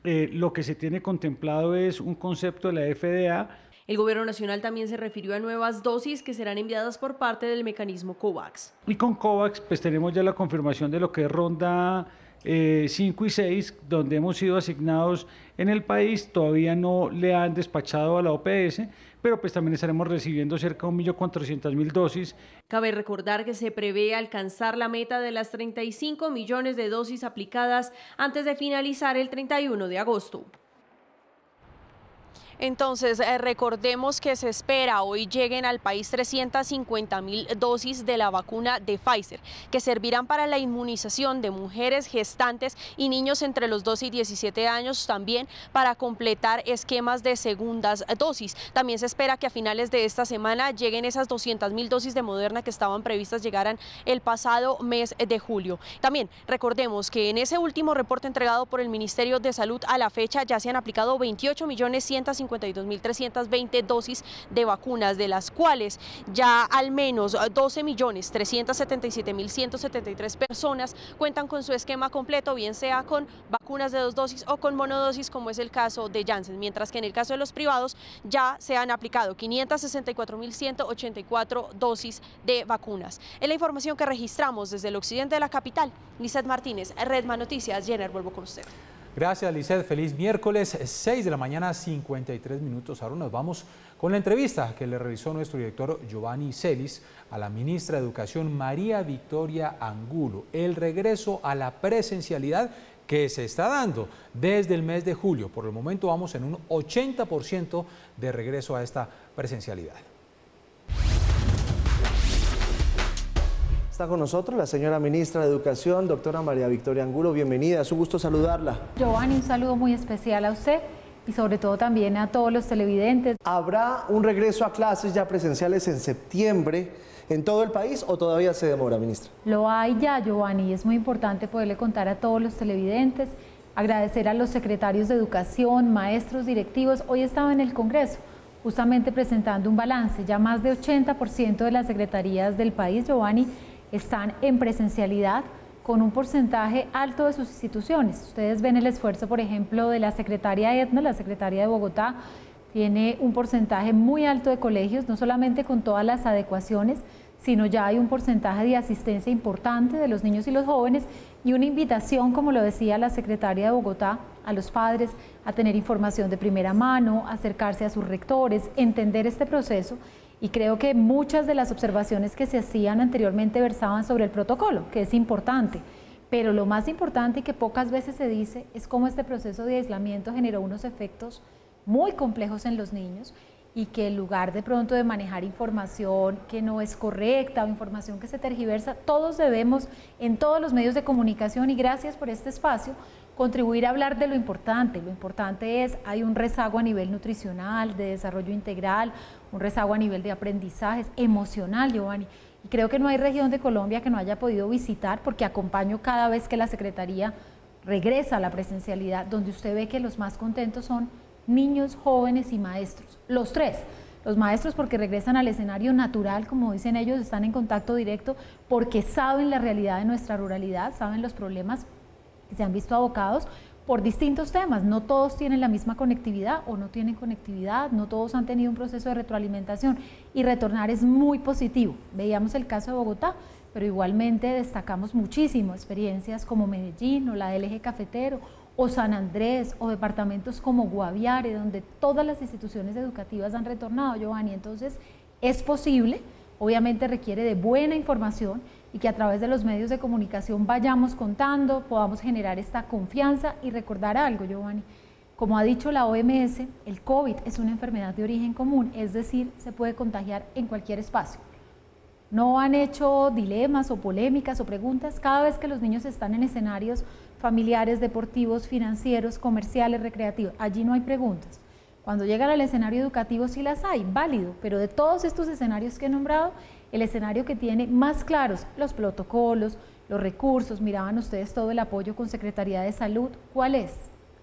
Lo que se tiene contemplado es un concepto de la FDA. El Gobierno Nacional también se refirió a nuevas dosis que serán enviadas por parte del mecanismo COVAX. Y con COVAX pues tenemos ya la confirmación de lo que es ronda 5 y 6, donde hemos sido asignados en el país. Todavía no le han despachado a la OPS, pero pues también estaremos recibiendo cerca de 1.400.000 dosis. Cabe recordar que se prevé alcanzar la meta de las 35 millones de dosis aplicadas antes de finalizar el 31 de agosto. Entonces, recordemos que se espera hoy lleguen al país 350.000 dosis de la vacuna de Pfizer, que servirán para la inmunización de mujeres gestantes y niños entre los 12 y 17 años, también para completar esquemas de segundas dosis. También se espera que a finales de esta semana lleguen esas 200.000 dosis de Moderna que estaban previstas llegaran el pasado mes de julio. También recordemos que en ese último reporte entregado por el Ministerio de Salud a la fecha ya se han aplicado 28.150.000 252.320 dosis de vacunas, de las cuales ya al menos 12.377.173 personas cuentan con su esquema completo, bien sea con vacunas de 2 dosis o con monodosis, como es el caso de Janssen, mientras que en el caso de los privados ya se han aplicado 564.184 dosis de vacunas. Es la información que registramos desde el occidente de la capital. Lizeth Martínez, Redman Noticias. Jenner, vuelvo con usted. Gracias, Lizeth. Feliz miércoles, 6 de la mañana, 53 minutos. Ahora nos vamos con la entrevista que le realizó nuestro director Giovanni Celis a la ministra de Educación María Victoria Angulo. El regreso a la presencialidad que se está dando desde el mes de julio. Por el momento vamos en un 80% de regreso a esta presencialidad. Está con nosotros la señora ministra de Educación, doctora María Victoria Angulo. Bienvenida, es un gusto saludarla. Giovanni, un saludo muy especial a usted y sobre todo también a todos los televidentes. ¿Habrá un regreso a clases ya presenciales en septiembre en todo el país o todavía se demora, ministra? Lo hay ya, Giovanni, y es muy importante poderle contar a todos los televidentes, agradecer a los secretarios de Educación, maestros, directivos. Hoy estaba en el Congreso justamente presentando un balance. Ya más de 80% de las secretarías del país, Giovanni, están en presencialidad con un porcentaje alto de sus instituciones. Ustedes ven el esfuerzo, por ejemplo, de la secretaria Edna, la secretaria de Bogotá, tiene un porcentaje muy alto de colegios, no solamente con todas las adecuaciones, sino ya hay un porcentaje de asistencia importante de los niños y los jóvenes y una invitación, como lo decía la secretaria de Bogotá, a los padres a tener información de primera mano, acercarse a sus rectores, entender este proceso. Y creo que muchas de las observaciones que se hacían anteriormente versaban sobre el protocolo, que es importante. Pero lo más importante y que pocas veces se dice es cómo este proceso de aislamiento generó unos efectos muy complejos en los niños y que en lugar de pronto de manejar información que no es correcta o información que se tergiversa, todos debemos en todos los medios de comunicación, y gracias por este espacio, contribuir a hablar de lo importante. Lo importante es, hay un rezago a nivel nutricional, de desarrollo integral, un rezago a nivel de aprendizajes, emocional, Giovanni. Y creo que no hay región de Colombia que no haya podido visitar, porque acompaño cada vez que la Secretaría regresa a la presencialidad, donde usted ve que los más contentos son niños, jóvenes y maestros. Los tres. Los maestros porque regresan al escenario natural, como dicen ellos, están en contacto directo, porque saben la realidad de nuestra ruralidad, saben los problemas que se han visto abocados por distintos temas. No todos tienen la misma conectividad o no tienen conectividad, no todos han tenido un proceso de retroalimentación, y retornar es muy positivo. Veíamos el caso de Bogotá, pero igualmente destacamos muchísimo experiencias como Medellín o la del Eje Cafetero o San Andrés o departamentos como Guaviare, donde todas las instituciones educativas han retornado, Giovanni. Entonces es posible, obviamente requiere de buena información y que a través de los medios de comunicación vayamos contando, podamos generar esta confianza y recordar algo, Giovanni. Como ha dicho la OMS, el COVID es una enfermedad de origen común, es decir, se puede contagiar en cualquier espacio. No han hecho dilemas o polémicas o preguntas cada vez que los niños están en escenarios familiares, deportivos, financieros, comerciales, recreativos. Allí no hay preguntas. Cuando llegan al escenario educativo sí las hay, válido, pero de todos estos escenarios que he nombrado, el escenario que tiene más claros los protocolos, los recursos, miraban ustedes todo el apoyo con Secretaría de Salud, ¿cuál es?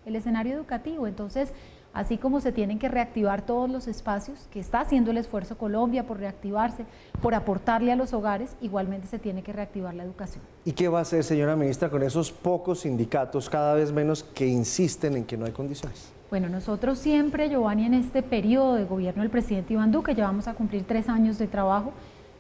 El escenario educativo. Entonces, así como se tienen que reactivar todos los espacios, que está haciendo el esfuerzo Colombia por reactivarse, por aportarle a los hogares, igualmente se tiene que reactivar la educación. ¿Y qué va a hacer, señora ministra, con esos pocos sindicatos, cada vez menos, que insisten en que no hay condiciones? Bueno, nosotros siempre, Giovanni, en este periodo de gobierno del presidente Iván Duque, llevamos a cumplir 3 años de trabajo,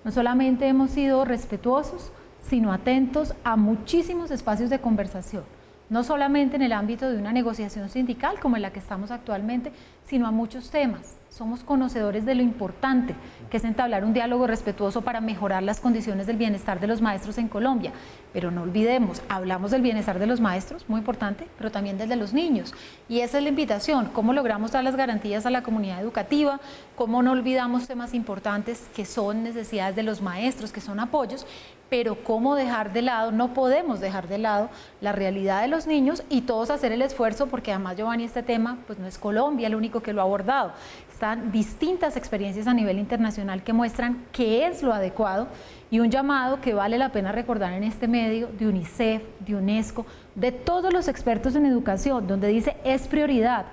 no solamente hemos sido respetuosos, sino atentos a muchísimos espacios de conversación, no solamente en el ámbito de una negociación sindical como en la que estamos actualmente, sino a muchos temas. Somos conocedores de lo importante que es entablar un diálogo respetuoso para mejorar las condiciones del bienestar de los maestros en Colombia. Pero no olvidemos, hablamos del bienestar de los maestros, muy importante, pero también del de los niños. Y esa es la invitación, cómo logramos dar las garantías a la comunidad educativa, cómo no olvidamos temas importantes que son necesidades de los maestros, que son apoyos, pero cómo dejar de lado, no podemos dejar de lado la realidad de los niños y todos hacer el esfuerzo, porque además, Giovanni, este tema pues no es Colombia el único Tecnológico que lo ha abordado. Están distintas experiencias a nivel internacional que muestran qué es lo adecuado y un llamado que vale la pena recordar en este medio de UNICEF, de UNESCO, de todos los expertos en educación, donde dice es prioridad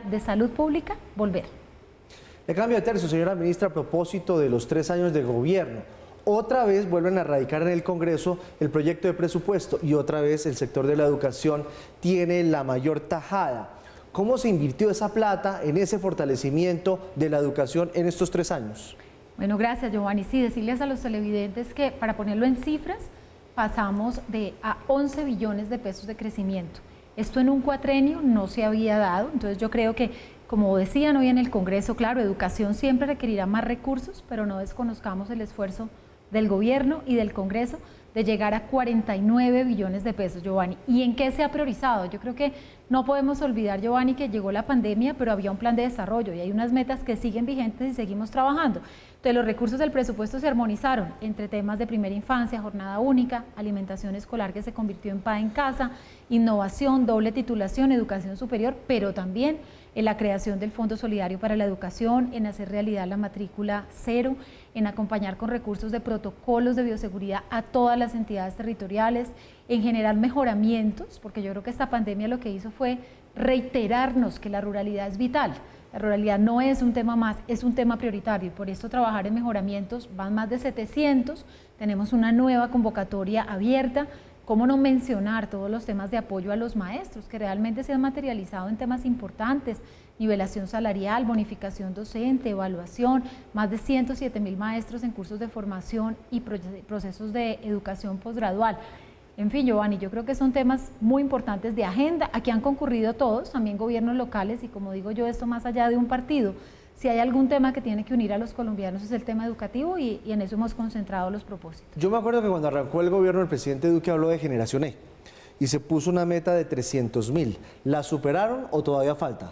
de salud pública volver. Le cambio de tercio, señora ministra, a propósito de los 3 años de gobierno. Otra vez vuelven a radicar en el Congreso el proyecto de presupuesto y otra vez el sector de la educación tiene la mayor tajada. ¿Cómo se invirtió esa plata en ese fortalecimiento de la educación en estos 3 años? Bueno, gracias, Giovanni. Sí, decirles a los televidentes que, para ponerlo en cifras, pasamos a 11 billones de pesos de crecimiento. Esto en un cuatrenio no se había dado, entonces yo creo que, como decían hoy en el Congreso, claro, educación siempre requerirá más recursos, pero no desconozcamos el esfuerzo del gobierno y del Congreso de llegar a 49 billones de pesos, Giovanni. ¿Y en qué se ha priorizado? Yo creo que no podemos olvidar, Giovanni, que llegó la pandemia, pero había un plan de desarrollo y hay unas metas que siguen vigentes y seguimos trabajando. Entonces, los recursos del presupuesto se armonizaron entre temas de primera infancia, jornada única, alimentación escolar que se convirtió en PAE en casa, innovación, doble titulación, educación superior, pero también en la creación del Fondo Solidario para la Educación, en hacer realidad la matrícula cero, en acompañar con recursos de protocolos de bioseguridad a todas las entidades territoriales, en generar mejoramientos, porque yo creo que esta pandemia lo que hizo fue reiterarnos que la ruralidad es vital. La ruralidad no es un tema más, es un tema prioritario y por esto trabajar en mejoramientos, van más de 700, tenemos una nueva convocatoria abierta. ¿Cómo no mencionar todos los temas de apoyo a los maestros que realmente se han materializado en temas importantes? Nivelación salarial, bonificación docente, evaluación, más de 107.000 maestros en cursos de formación y procesos de educación posgradual. En fin, Giovanni, yo creo que son temas muy importantes de agenda. Aquí han concurrido todos, también gobiernos locales y, como digo yo, esto más allá de un partido. Si hay algún tema que tiene que unir a los colombianos es el tema educativo y en eso hemos concentrado los propósitos. Yo me acuerdo que cuando arrancó el gobierno el presidente Duque habló de Generación E y se puso una meta de 300.000. ¿La superaron o todavía falta?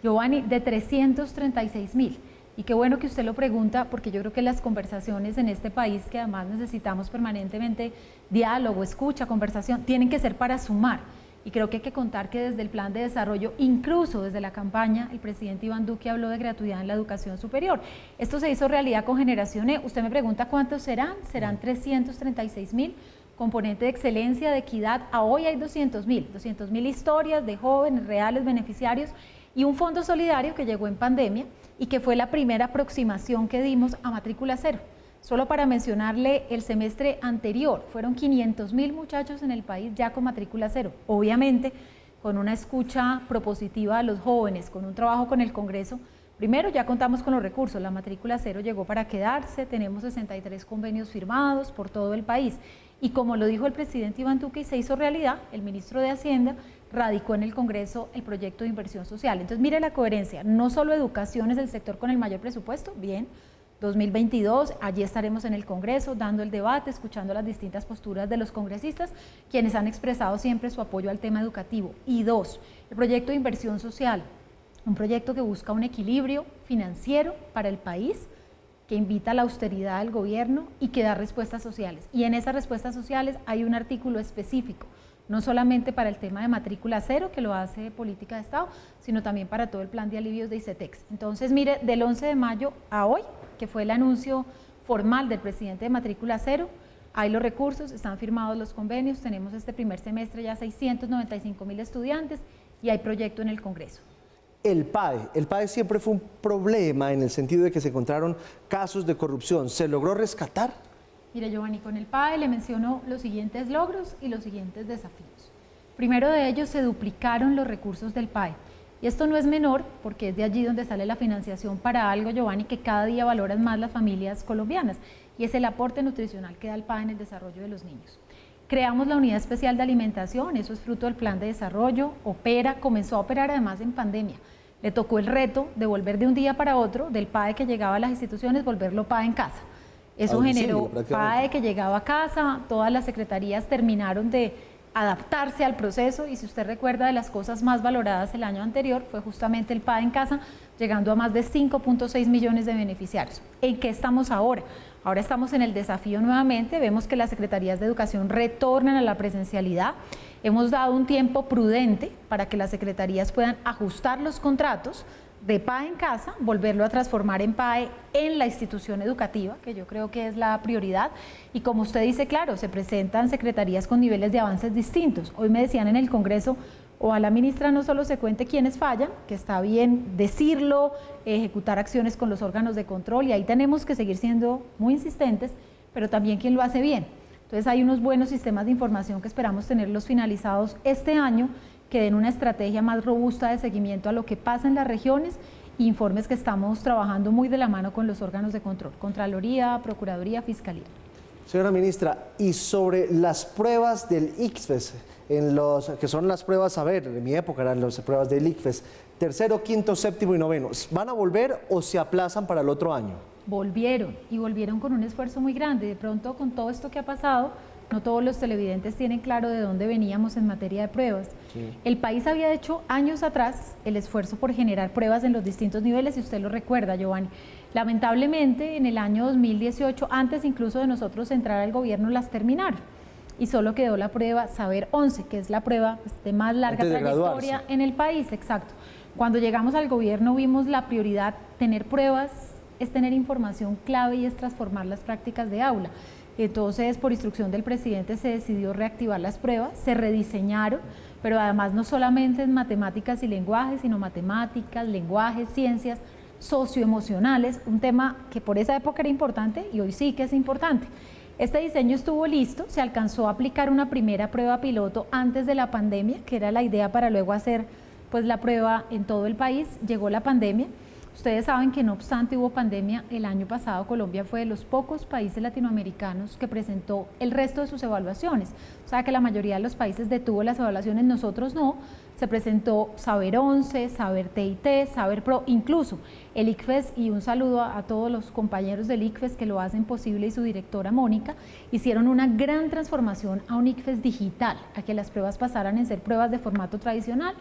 Giovanni, de 336.000. Y qué bueno que usted lo pregunta porque yo creo que las conversaciones en este país, que además necesitamos permanentemente diálogo, escucha, conversación, tienen que ser para sumar. Y creo que hay que contar que desde el plan de desarrollo, incluso desde la campaña, el presidente Iván Duque habló de gratuidad en la educación superior. Esto se hizo realidad con Generación E. Usted me pregunta cuántos serán. Serán 336.000. Componente de excelencia, de equidad. A hoy hay 200.000 historias de jóvenes reales beneficiarios y un fondo solidario que llegó en pandemia y que fue la primera aproximación que dimos a matrícula cero. Solo para mencionarle, el semestre anterior fueron 500.000 muchachos en el país ya con matrícula cero. Obviamente, con una escucha propositiva a los jóvenes, con un trabajo con el Congreso, primero ya contamos con los recursos, la matrícula cero llegó para quedarse, tenemos 63 convenios firmados por todo el país. Y como lo dijo el presidente Iván Duque y se hizo realidad, el ministro de Hacienda radicó en el Congreso el proyecto de inversión social. Entonces, mire la coherencia, no solo educación es el sector con el mayor presupuesto, bien, 2022, allí estaremos en el Congreso dando el debate, escuchando las distintas posturas de los congresistas, quienes han expresado siempre su apoyo al tema educativo. Y 2, el proyecto de inversión social, un proyecto que busca un equilibrio financiero para el país, que invita a la austeridad del gobierno y que da respuestas sociales. Y en esas respuestas sociales hay un artículo específico, no solamente para el tema de matrícula cero, que lo hace Política de Estado, sino también para todo el plan de alivios de ICETEX. Entonces, mire, del 11 de mayo a hoy, que fue el anuncio formal del presidente de matrícula cero, hay los recursos, están firmados los convenios, tenemos este primer semestre ya 695.000 estudiantes y hay proyecto en el Congreso. El PAE siempre fue un problema en el sentido de que se encontraron casos de corrupción. ¿Se logró rescatar? Mire, Giovanni, con el PAE le menciono los siguientes logros y los siguientes desafíos. Primero de ellos, se duplicaron los recursos del PAE. Y esto no es menor porque es de allí donde sale la financiación para algo, Giovanni, que cada día valoran más las familias colombianas, y es el aporte nutricional que da el PAE en el desarrollo de los niños. Creamos la Unidad Especial de Alimentación, eso es fruto del plan de desarrollo, comenzó a operar además en pandemia. Le tocó el reto de volver de un día para otro, del PAE que llegaba a las instituciones, volverlo PAE en casa. Eso generó PAE que llegaba a casa, todas las secretarías terminaron de adaptarse al proceso y si usted recuerda de las cosas más valoradas el año anterior fue justamente el PAE en casa, llegando a más de 5.6 millones de beneficiarios. ¿En qué estamos ahora? Ahora estamos en el desafío nuevamente, vemos que las secretarías de educación retornan a la presencialidad, hemos dado un tiempo prudente para que las secretarías puedan ajustar los contratos, de PAE en casa, volverlo a transformar en PAE en la institución educativa, que yo creo que es la prioridad. Y como usted dice, claro, se presentan secretarías con niveles de avances distintos. Hoy me decían en el Congreso, o a la ministra no solo se cuente quiénes fallan, que está bien decirlo, ejecutar acciones con los órganos de control, y ahí tenemos que seguir siendo muy insistentes, pero también quién lo hace bien. Entonces hay unos buenos sistemas de información que esperamos tenerlos finalizados este año, que den una estrategia más robusta de seguimiento a lo que pasa en las regiones, informes que estamos trabajando muy de la mano con los órganos de control, Contraloría, Procuraduría, Fiscalía. Señora ministra, y sobre las pruebas del ICFES, que son las pruebas, a ver, en mi época eran las pruebas del ICFES, tercero, quinto, séptimo y noveno, ¿van a volver o se aplazan para el otro año? Volvieron, y volvieron con un esfuerzo muy grande. De pronto, con todo esto que ha pasado, no todos los televidentes tienen claro de dónde veníamos en materia de pruebas. Sí. El país había hecho años atrás el esfuerzo por generar pruebas en los distintos niveles, y usted lo recuerda, Giovanni. Lamentablemente, en el año 2018, antes incluso de nosotros entrar al gobierno, las terminaron. Y solo quedó la prueba Saber 11, que es la prueba de más larga trayectoria en el país, exacto. Cuando llegamos al gobierno vimos la prioridad, tener pruebas es tener información clave y es transformar las prácticas de aula. Entonces, por instrucción del presidente se decidió reactivar las pruebas, se rediseñaron, pero además no solamente en matemáticas y lenguajes, sino matemáticas, lenguajes, ciencias socioemocionales, un tema que por esa época era importante y hoy sí que es importante. Este diseño estuvo listo, se alcanzó a aplicar una primera prueba piloto antes de la pandemia, que era la idea para luego hacer pues la prueba en todo el país. Llegó la pandemia. Ustedes saben que no obstante hubo pandemia, el año pasado Colombia fue de los pocos países latinoamericanos que presentó el resto de sus evaluaciones. O sea que la mayoría de los países detuvo las evaluaciones, nosotros no. Se presentó Saber 11, Saber TIT, Saber Pro, incluso el ICFES, y un saludo a todos los compañeros del ICFES que lo hacen posible, y su directora Mónica, hicieron una gran transformación a un ICFES digital, a que las pruebas pasaran en ser pruebas de formato tradicional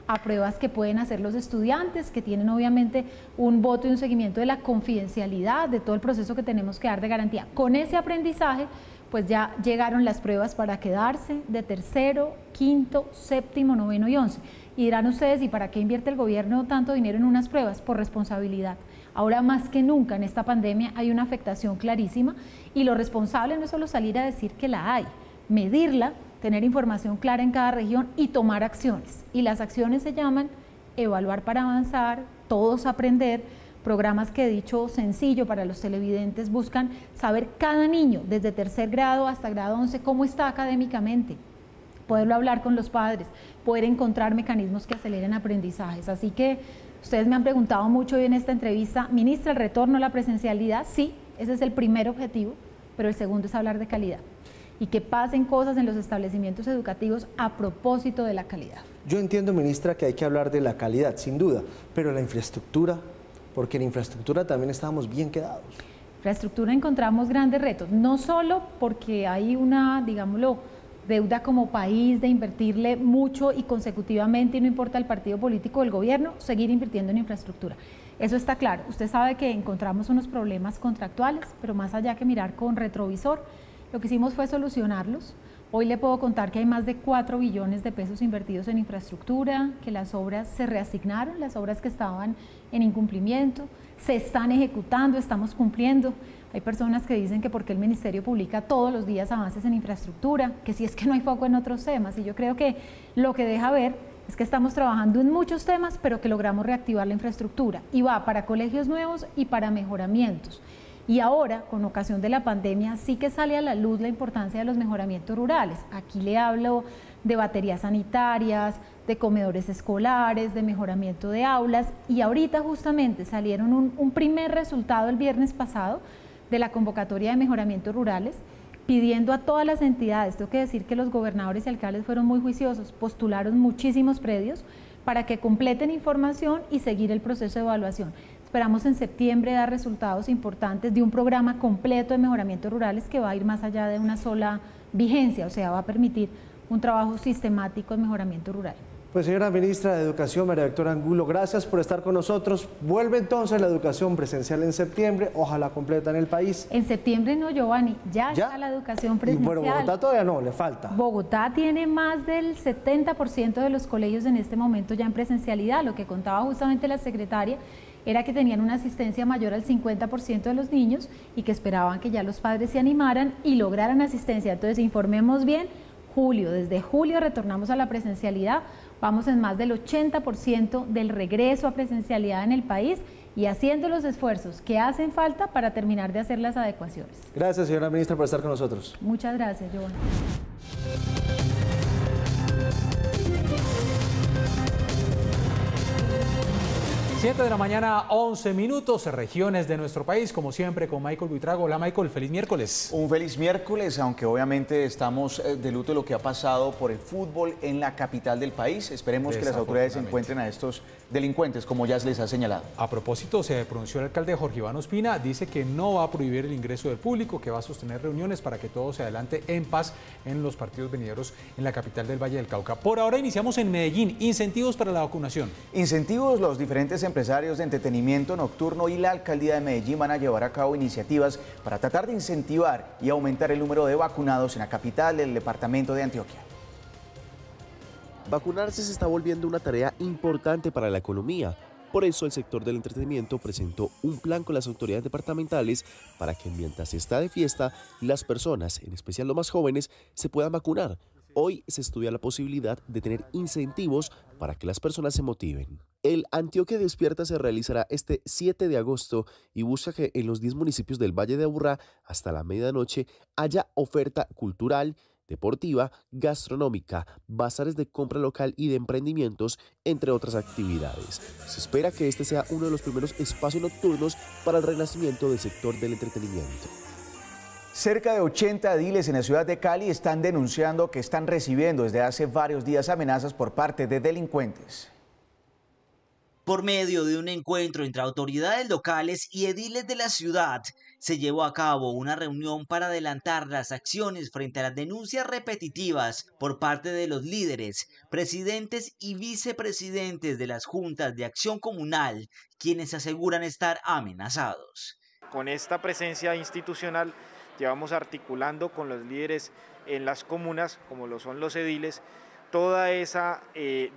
a pruebas que pueden hacer los estudiantes, que tienen obviamente un voto y un seguimiento de la confidencialidad, de todo el proceso que tenemos que dar de garantía. Con ese aprendizaje, pues ya llegaron las pruebas para quedarse de tercero, quinto, séptimo, noveno y 11. Y dirán ustedes, ¿y para qué invierte el gobierno tanto dinero en unas pruebas? Por responsabilidad. Ahora más que nunca en esta pandemia hay una afectación clarísima, y lo responsable no es solo salir a decir que la hay, medirla, tener información clara en cada región y tomar acciones. Y las acciones se llaman evaluar para avanzar, todos aprender, programas que, dicho sencillo para los televidentes, buscan saber cada niño desde tercer grado hasta grado 11 cómo está académicamente, poderlo hablar con los padres, poder encontrar mecanismos que aceleren aprendizajes. Así que ustedes me han preguntado mucho hoy en esta entrevista, ministra, ¿el retorno a la presencialidad? Sí, ese es el primer objetivo, pero el segundo es hablar de calidad y que pasen cosas en los establecimientos educativos a propósito de la calidad. Yo entiendo, ministra, que hay que hablar de la calidad, sin duda, pero la infraestructura, porque en infraestructura también estábamos bien quedados. Infraestructura encontramos grandes retos, no solo porque hay una, digámoslo, deuda como país de invertirle mucho y consecutivamente, y no importa el partido político del gobierno, seguir invirtiendo en infraestructura. Eso está claro. Usted sabe que encontramos unos problemas contractuales, pero más allá que mirar con retrovisor, lo que hicimos fue solucionarlos. Hoy le puedo contar que hay más de 4 billones de pesos invertidos en infraestructura, que las obras se reasignaron, las obras que estaban en incumplimiento, se están ejecutando, estamos cumpliendo. Hay personas que dicen que porque el ministerio publica todos los días avances en infraestructura, que si es que no hay foco en otros temas, y yo creo que lo que deja ver es que estamos trabajando en muchos temas, pero que logramos reactivar la infraestructura, y va para colegios nuevos y para mejoramientos. Y ahora, con ocasión de la pandemia, sí que sale a la luz la importancia de los mejoramientos rurales. Aquí le hablo de baterías sanitarias, de comedores escolares, de mejoramiento de aulas, y ahorita justamente salieron un primer resultado el viernes pasado de la convocatoria de mejoramientos rurales, pidiendo a todas las entidades, tengo que decir que los gobernadores y alcaldes fueron muy juiciosos, postularon muchísimos predios para que completen información y seguir el proceso de evaluación. Esperamos en septiembre dar resultados importantes de un programa completo de mejoramientos rurales que va a ir más allá de una sola vigencia, o sea, va a permitir un trabajo sistemático de mejoramiento rural. Pues señora ministra de Educación, María Victoria Angulo, gracias por estar con nosotros. Vuelve entonces la educación presencial en septiembre, ojalá completa en el país. En septiembre no, Giovanni, ya está la educación presencial. Y bueno, Bogotá todavía no, le falta. Bogotá tiene más del 70% de los colegios en este momento ya en presencialidad. Lo que contaba justamente la secretaria era que tenían una asistencia mayor al 50% de los niños y que esperaban que ya los padres se animaran y lograran asistencia. Entonces, informemos bien, desde julio retornamos a la presencialidad, vamos en más del 80% del regreso a presencialidad en el país y haciendo los esfuerzos que hacen falta para terminar de hacer las adecuaciones. Gracias, señora ministra, por estar con nosotros. Muchas gracias, Giovanni. 7 de la mañana, 11 minutos, regiones de nuestro país, como siempre, con Michael Buitrago. Hola, Michael, feliz miércoles. Un feliz miércoles, aunque obviamente estamos de luto de lo que ha pasado por el fútbol en la capital del país. Esperemos que las autoridades encuentren a estos delincuentes, como ya se les ha señalado. A propósito, se pronunció el alcalde Jorge Iván Ospina, dice que no va a prohibir el ingreso del público, que va a sostener reuniones para que todo se adelante en paz en los partidos venideros en la capital del Valle del Cauca. Por ahora iniciamos en Medellín, incentivos para la vacunación. Incentivos, los diferentes empresarios de entretenimiento nocturno y la alcaldía de Medellín van a llevar a cabo iniciativas para tratar de incentivar y aumentar el número de vacunados en la capital del departamento de Antioquia. Vacunarse se está volviendo una tarea importante para la economía. Por eso el sector del entretenimiento presentó un plan con las autoridades departamentales para que mientras se está de fiesta, las personas, en especial los más jóvenes, se puedan vacunar. Hoy se estudia la posibilidad de tener incentivos para que las personas se motiven. El Antioquia Despierta se realizará este 7 de agosto y busca que en los 10 municipios del Valle de Aburrá hasta la medianoche haya oferta cultural, deportiva, gastronómica, bazares de compra local y de emprendimientos, entre otras actividades. Se espera que este sea uno de los primeros espacios nocturnos para el renacimiento del sector del entretenimiento. Cerca de 80 ediles en la ciudad de Cali están denunciando que están recibiendo desde hace varios días amenazas por parte de delincuentes. Por medio de un encuentro entre autoridades locales y ediles de la ciudad, se llevó a cabo una reunión para adelantar las acciones frente a las denuncias repetitivas por parte de los líderes, presidentes y vicepresidentes de las juntas de acción comunal, quienes aseguran estar amenazados. Con esta presencia institucional llevamos articulando con los líderes en las comunas, como lo son los ediles, toda esa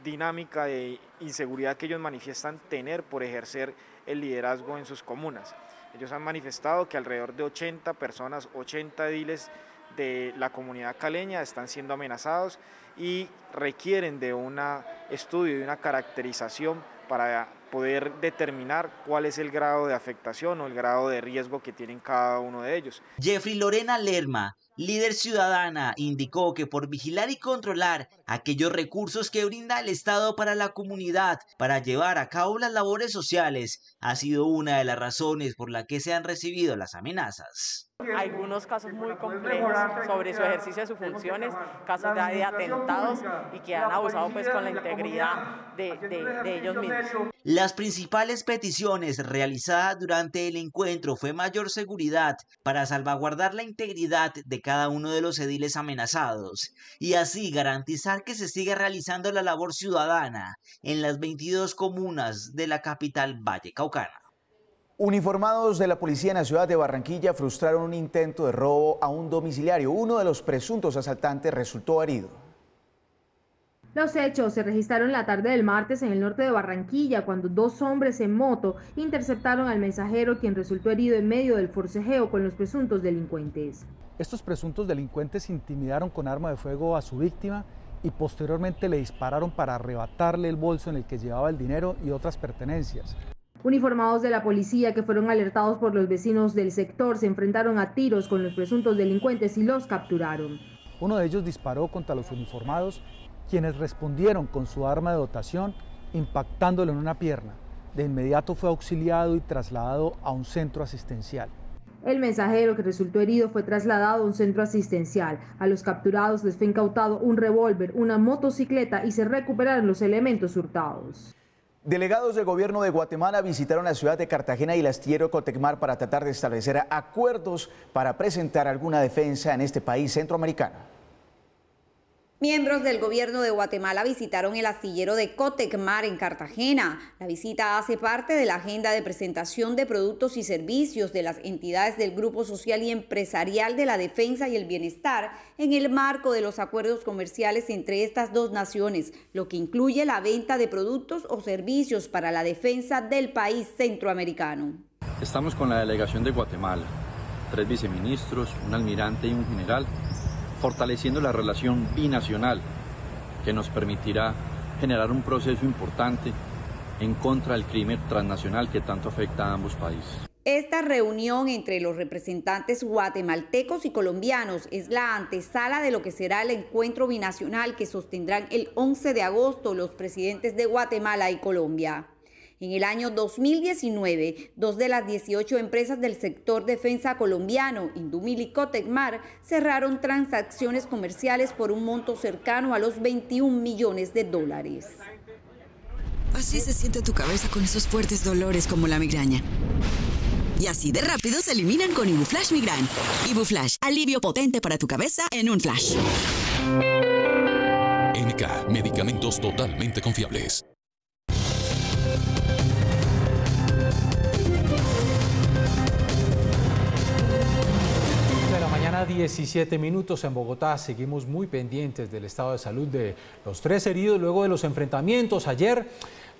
dinámica de inseguridad que ellos manifiestan tener por ejercer el liderazgo en sus comunas. Ellos han manifestado que alrededor de 80 personas, 80 ediles de la comunidad caleña están siendo amenazados y requieren de un estudio y una caracterización para poder determinar cuál es el grado de afectación o el grado de riesgo que tienen cada uno de ellos. Jeffrey Lorena Lerma, líder ciudadana, indicó que por vigilar y controlar aquellos recursos que brinda el Estado para la comunidad para llevar a cabo las labores sociales ha sido una de las razones por la que se han recibido las amenazas. Algunos casos muy complejos sobre su ejercicio de sus funciones, casos de atentados y que han abusado pues con la integridad de ellos mismos. Las principales peticiones realizadas durante el encuentro fue mayor seguridad para salvaguardar la integridad de cada uno de los ediles amenazados y así garantizar que se siga realizando la labor ciudadana en las 22 comunas de la capital vallecaucana. Uniformados de la policía en la ciudad de Barranquilla frustraron un intento de robo a un domiciliario. Uno de los presuntos asaltantes resultó herido. Los hechos se registraron la tarde del martes en el norte de Barranquilla, cuando dos hombres en moto interceptaron al mensajero, quien resultó herido en medio del forcejeo con los presuntos delincuentes. Estos presuntos delincuentes intimidaron con arma de fuego a su víctima y posteriormente le dispararon para arrebatarle el bolso en el que llevaba el dinero y otras pertenencias. Uniformados de la policía, que fueron alertados por los vecinos del sector, se enfrentaron a tiros con los presuntos delincuentes y los capturaron. Uno de ellos disparó contra los uniformados, quienes respondieron con su arma de dotación, impactándolo en una pierna. De inmediato fue auxiliado y trasladado a un centro asistencial. El mensajero, que resultó herido, fue trasladado a un centro asistencial. A los capturados les fue incautado un revólver, una motocicleta y se recuperaron los elementos hurtados. Delegados del gobierno de Guatemala visitaron la ciudad de Cartagena y el astillero Cotecmar para tratar de establecer acuerdos para presentar alguna defensa en este país centroamericano. Miembros del gobierno de Guatemala visitaron el astillero de Cotecmar en Cartagena. La visita hace parte de la agenda de presentación de productos y servicios de las entidades del Grupo Social y Empresarial de la Defensa y el Bienestar en el marco de los acuerdos comerciales entre estas dos naciones, lo que incluye la venta de productos o servicios para la defensa del país centroamericano. Estamos con la delegación de Guatemala, 3 viceministros, un almirante y un general, fortaleciendo la relación binacional que nos permitirá generar un proceso importante en contra del crimen transnacional que tanto afecta a ambos países. Esta reunión entre los representantes guatemaltecos y colombianos es la antesala de lo que será el encuentro binacional que sostendrán el 11 de agosto los presidentes de Guatemala y Colombia. En el año 2019, 2 de las 18 empresas del sector defensa colombiano, Indumil y Cotecmar, cerraron transacciones comerciales por un monto cercano a los 21 millones de dólares. Así se siente tu cabeza con esos fuertes dolores como la migraña. Y así de rápido se eliminan con Ibuflash Migran. Ibuflash, alivio potente para tu cabeza en un flash. NK, medicamentos totalmente confiables. De la mañana, 17 minutos en Bogotá. Seguimos muy pendientes del estado de salud de los 3 heridos luego de los enfrentamientos ayer.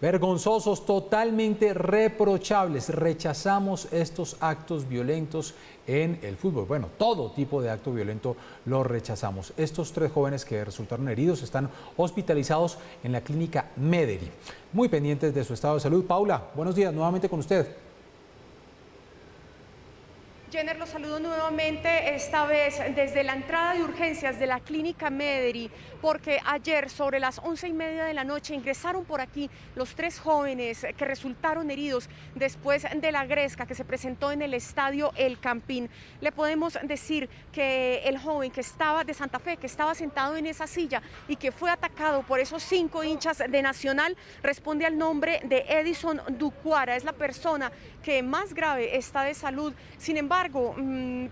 Vergonzosos, totalmente reprochables. Rechazamos estos actos violentos en el fútbol. Bueno, todo tipo de acto violento lo rechazamos. Estos 3 jóvenes que resultaron heridos están hospitalizados en la clínica Mederi. Muy pendientes de su estado de salud. Paula, buenos días, nuevamente con usted. Jenner, los saludo nuevamente, esta vez desde la entrada de urgencias de la clínica Mederi, porque ayer sobre las 11:30 de la noche ingresaron por aquí los 3 jóvenes que resultaron heridos después de la gresca que se presentó en el estadio El Campín. Le podemos decir que el joven que estaba de Santa Fe, que estaba sentado en esa silla y que fue atacado por esos 5 hinchas de Nacional, responde al nombre de Edison Ducuara. Es la persona que más grave está de salud. Sin embargo,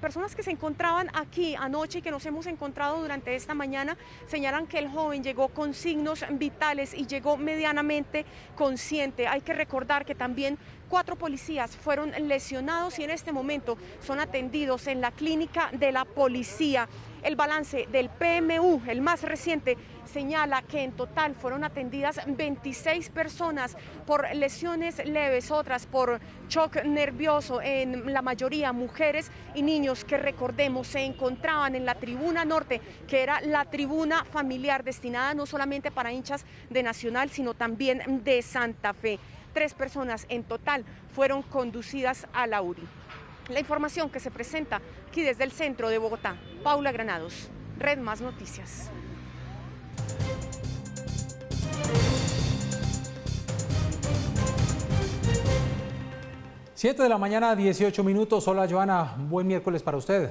personas que se encontraban aquí anoche y que nos hemos encontrado durante esta mañana señalan que el joven llegó con signos vitales y llegó medianamente consciente. Hay que recordar que también 4 policías fueron lesionados y en este momento son atendidos en la clínica de la policía. El balance del PMU, el más reciente, señala que en total fueron atendidas 26 personas por lesiones leves, otras por shock nervioso, en la mayoría mujeres y niños que, recordemos, se encontraban en la tribuna norte, que era la tribuna familiar destinada no solamente para hinchas de Nacional, sino también de Santa Fe. 3 personas en total fueron conducidas a la URI. La información que se presenta aquí desde el centro de Bogotá. Paula Granados, Red Más Noticias. Siete de la mañana, 18 minutos. Hola, Joana, buen miércoles para usted.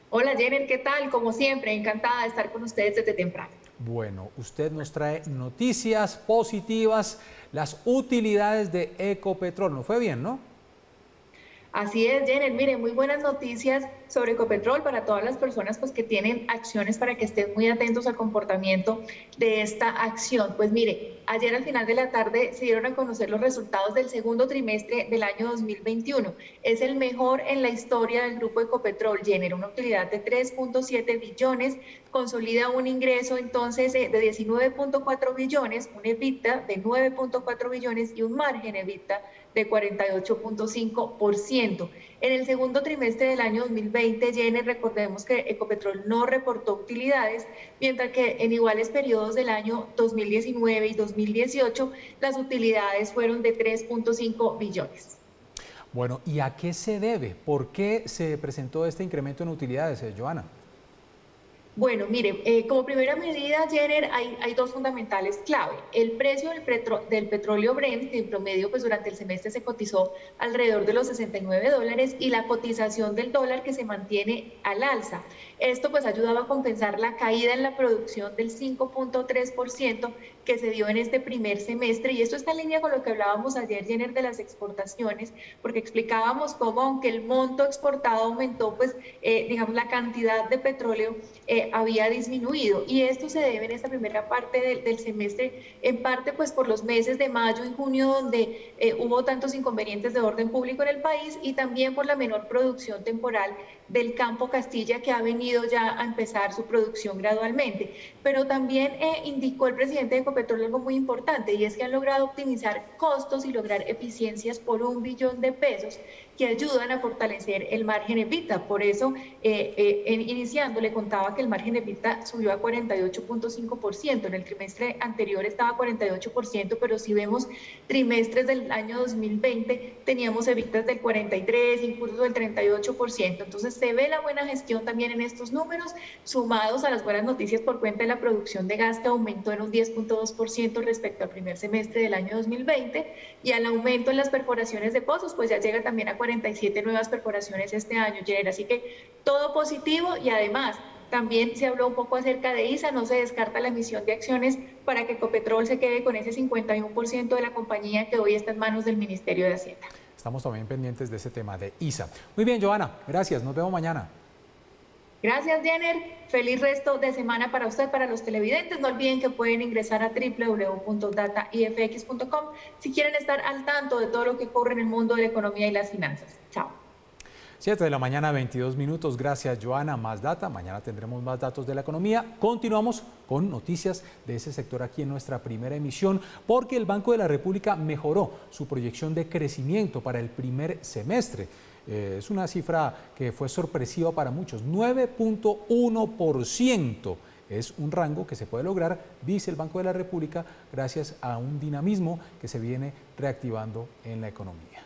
Hola, Jenner, ¿qué tal? Como siempre, encantada de estar con ustedes desde temprano. Bueno, usted nos trae noticias positivas, las utilidades de Ecopetrol. ¿No fue bien, no? Así es, Jenner. Mire, muy buenas noticias sobre Ecopetrol para todas las personas pues, que tienen acciones, para que estén muy atentos al comportamiento de esta acción. Pues mire, ayer al final de la tarde se dieron a conocer los resultados del segundo trimestre del año 2021. Es el mejor en la historia del grupo Ecopetrol. Jenner, una utilidad de 3.7 billones, consolida un ingreso entonces de 19.4 billones, un EBITDA de 9.4 billones y un margen EBITDA de 48.5%. En el segundo trimestre del año 2020, Jenner, recordemos que Ecopetrol no reportó utilidades, mientras que en iguales periodos del año 2019 y 2018 las utilidades fueron de 3.5 billones. Bueno, ¿y a qué se debe? ¿Por qué se presentó este incremento en utilidades, Joana? Bueno, mire, como primera medida, Jenner, hay 2 fundamentales clave. El precio del petróleo Brent, que en promedio pues, durante el semestre se cotizó alrededor de los $69, y la cotización del dólar, que se mantiene al alza. Esto pues ayudaba a compensar la caída en la producción del 5.3% que se dio en este primer semestre, y esto está en línea con lo que hablábamos ayer, Jenner, de las exportaciones, porque explicábamos cómo, aunque el monto exportado aumentó, pues digamos la cantidad de petróleo había disminuido, y esto se debe en esta primera parte del semestre, en parte pues por los meses de mayo y junio, donde hubo tantos inconvenientes de orden público en el país, y también por la menor producción temporal del campo Castilla, que ha venido ya a empezar su producción gradualmente. Pero también indicó el presidente de Ecopetrol algo muy importante, y es que han logrado optimizar costos y lograr eficiencias por $1 billón que ayudan a fortalecer el margen EBITDA. Por eso, iniciando, le contaba que el margen EBITDA subió a 48.5%. En el trimestre anterior estaba a 48%, pero si vemos trimestres del año 2020, teníamos EBITDA del 43%, incluso del 38%. Entonces, se ve la buena gestión también en estos números, sumados a las buenas noticias por cuenta de la producción de gas, que aumentó en un 10.2% respecto al primer semestre del año 2020, y al aumento en las perforaciones de pozos, pues ya llega también a 47 nuevas perforaciones este año, Jenner. Así que todo positivo, y además también se habló un poco acerca de ISA. No se descarta la emisión de acciones para que Ecopetrol se quede con ese 51% de la compañía que hoy está en manos del Ministerio de Hacienda. Estamos también pendientes de ese tema de ISA. Muy bien, Joana, gracias, nos vemos mañana. Gracias, Jenner. Feliz resto de semana para usted, para los televidentes. No olviden que pueden ingresar a www.dataifx.com si quieren estar al tanto de todo lo que ocurre en el mundo de la economía y las finanzas. Chao. 7 de la mañana, 22 minutos. Gracias, Joana. Más data. Mañana tendremos más datos de la economía. Continuamos con noticias de ese sector aquí en nuestra primera emisión, porque el Banco de la República mejoró su proyección de crecimiento para el primer semestre. Es una cifra que fue sorpresiva para muchos, 9.1%. Es un rango que se puede lograr, dice el Banco de la República, gracias a un dinamismo que se viene reactivando en la economía.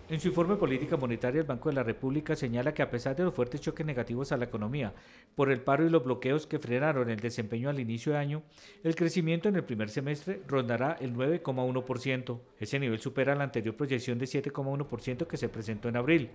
En su informe Política Monetaria, el Banco de la República señala que a pesar de los fuertes choques negativos a la economía por el paro y los bloqueos que frenaron el desempeño al inicio de año, el crecimiento en el primer semestre rondará el 9,1%. Ese nivel supera la anterior proyección de 7,1% que se presentó en abril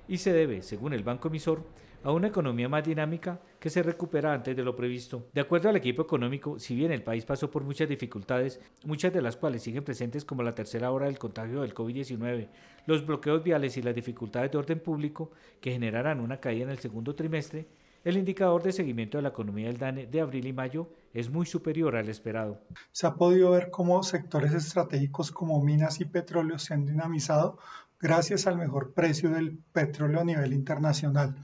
y se debe, según el banco emisor, a una economía más dinámica que se recupera antes de lo previsto. De acuerdo al equipo económico, si bien el país pasó por muchas dificultades, muchas de las cuales siguen presentes como la tercera ola del contagio del COVID-19, los bloqueos viales y las dificultades de orden público que generarán una caída en el segundo trimestre, el indicador de seguimiento de la economía del DANE de abril y mayo es muy superior al esperado. Se ha podido ver cómo sectores estratégicos como minas y petróleo se han dinamizado gracias al mejor precio del petróleo a nivel internacional.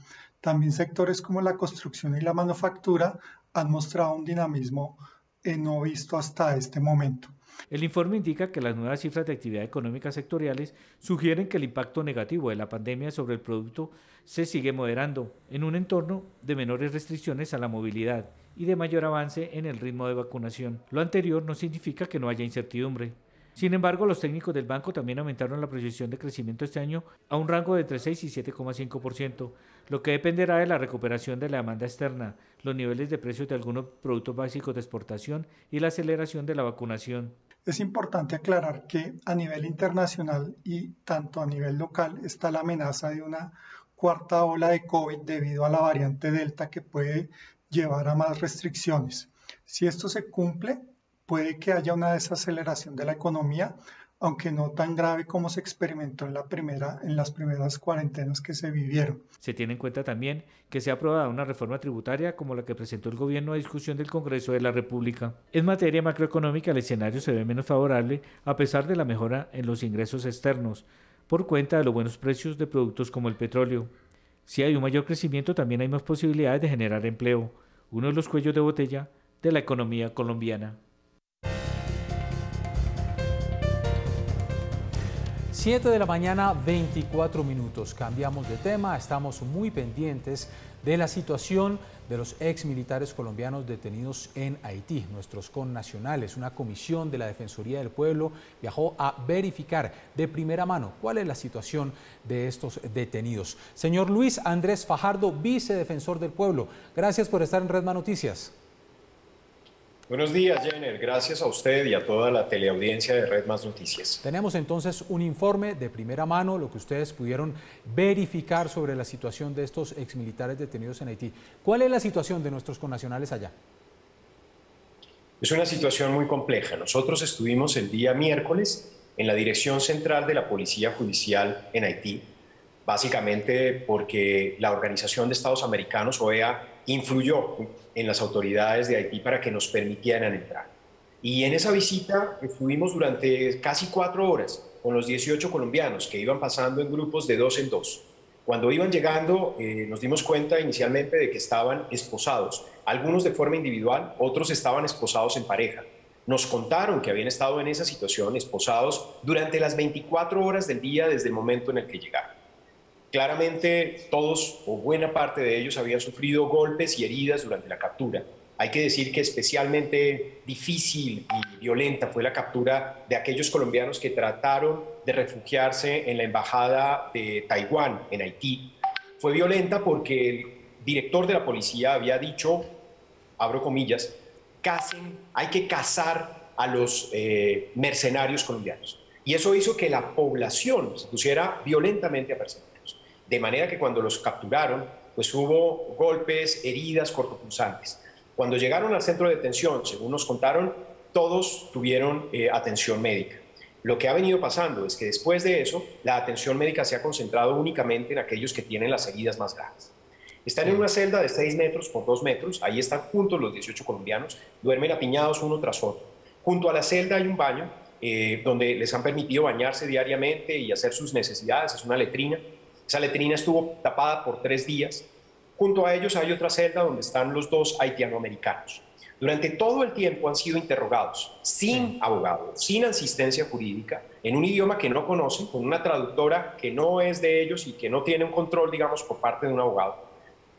También sectores como la construcción y la manufactura han mostrado un dinamismo no visto hasta este momento. El informe indica que las nuevas cifras de actividad económica sectoriales sugieren que el impacto negativo de la pandemia sobre el producto se sigue moderando en un entorno de menores restricciones a la movilidad y de mayor avance en el ritmo de vacunación. Lo anterior no significa que no haya incertidumbre. Sin embargo, los técnicos del banco también aumentaron la proyección de crecimiento este año a un rango de entre 6 y 7,5%, lo que dependerá de la recuperación de la demanda externa, los niveles de precios de algunos productos básicos de exportación y la aceleración de la vacunación. Es importante aclarar que a nivel internacional y tanto a nivel local está la amenaza de una cuarta ola de COVID debido a la variante Delta, que puede llevar a más restricciones. Si esto se cumple, puede que haya una desaceleración de la economía, aunque no tan grave como se experimentó en las primeras cuarentenas que se vivieron. Se tiene en cuenta también que se ha aprobado una reforma tributaria como la que presentó el gobierno a discusión del Congreso de la República. En materia macroeconómica, el escenario se ve menos favorable a pesar de la mejora en los ingresos externos, por cuenta de los buenos precios de productos como el petróleo. Si hay un mayor crecimiento, también hay más posibilidades de generar empleo, uno de los cuellos de botella de la economía colombiana. 7 de la mañana, 24 minutos. Cambiamos de tema, estamos muy pendientes de la situación de los exmilitares colombianos detenidos en Haití, nuestros connacionales. Una comisión de la Defensoría del Pueblo viajó a verificar de primera mano cuál es la situación de estos detenidos. Señor Luis Andrés Fajardo, vicedefensor del Pueblo, gracias por estar en Redman Noticias. Buenos días, Jenner. Gracias a usted y a toda la teleaudiencia de Red Más Noticias. Tenemos entonces un informe de primera mano, lo que ustedes pudieron verificar sobre la situación de estos exmilitares detenidos en Haití. ¿Cuál es la situación de nuestros connacionales allá? Es una situación muy compleja. Nosotros estuvimos el día miércoles en la Dirección Central de la Policía Judicial en Haití, básicamente porque la Organización de Estados Americanos, OEA, influyó en las autoridades de Haití para que nos permitieran entrar. Y en esa visita estuvimos durante casi 4 horas con los 18 colombianos que iban pasando en grupos de 2 en 2. Cuando iban llegando nos dimos cuenta inicialmente de que estaban esposados, algunos de forma individual, otros estaban esposados en pareja. Nos contaron que habían estado en esa situación esposados durante las 24 horas del día desde el momento en el que llegaron. Claramente todos o buena parte de ellos habían sufrido golpes y heridas durante la captura. Hay que decir que especialmente difícil y violenta fue la captura de aquellos colombianos que trataron de refugiarse en la embajada de Taiwán en Haití. Fue violenta porque el director de la policía había dicho, abro comillas, hay que cazar a los mercenarios colombianos. Y eso hizo que la población se pusiera violentamente a perseguirlos. De manera que cuando los capturaron, pues hubo golpes, heridas, cortopunzantes. Cuando llegaron al centro de detención, según nos contaron, todos tuvieron atención médica. Lo que ha venido pasando es que después de eso, la atención médica se ha concentrado únicamente en aquellos que tienen las heridas más graves. Están en una celda de 6 metros por 2 metros, ahí están juntos los 18 colombianos, duermen apiñados uno tras otro. Junto a la celda hay un baño donde les han permitido bañarse diariamente y hacer sus necesidades, es una letrina. Esa letrina estuvo tapada por 3 días. Junto a ellos hay otra celda donde están los 2 haitianoamericanos. Durante todo el tiempo han sido interrogados, sin abogado, sin asistencia jurídica, en un idioma que no conocen, con una traductora que no es de ellos y que no tiene un control, digamos, por parte de un abogado.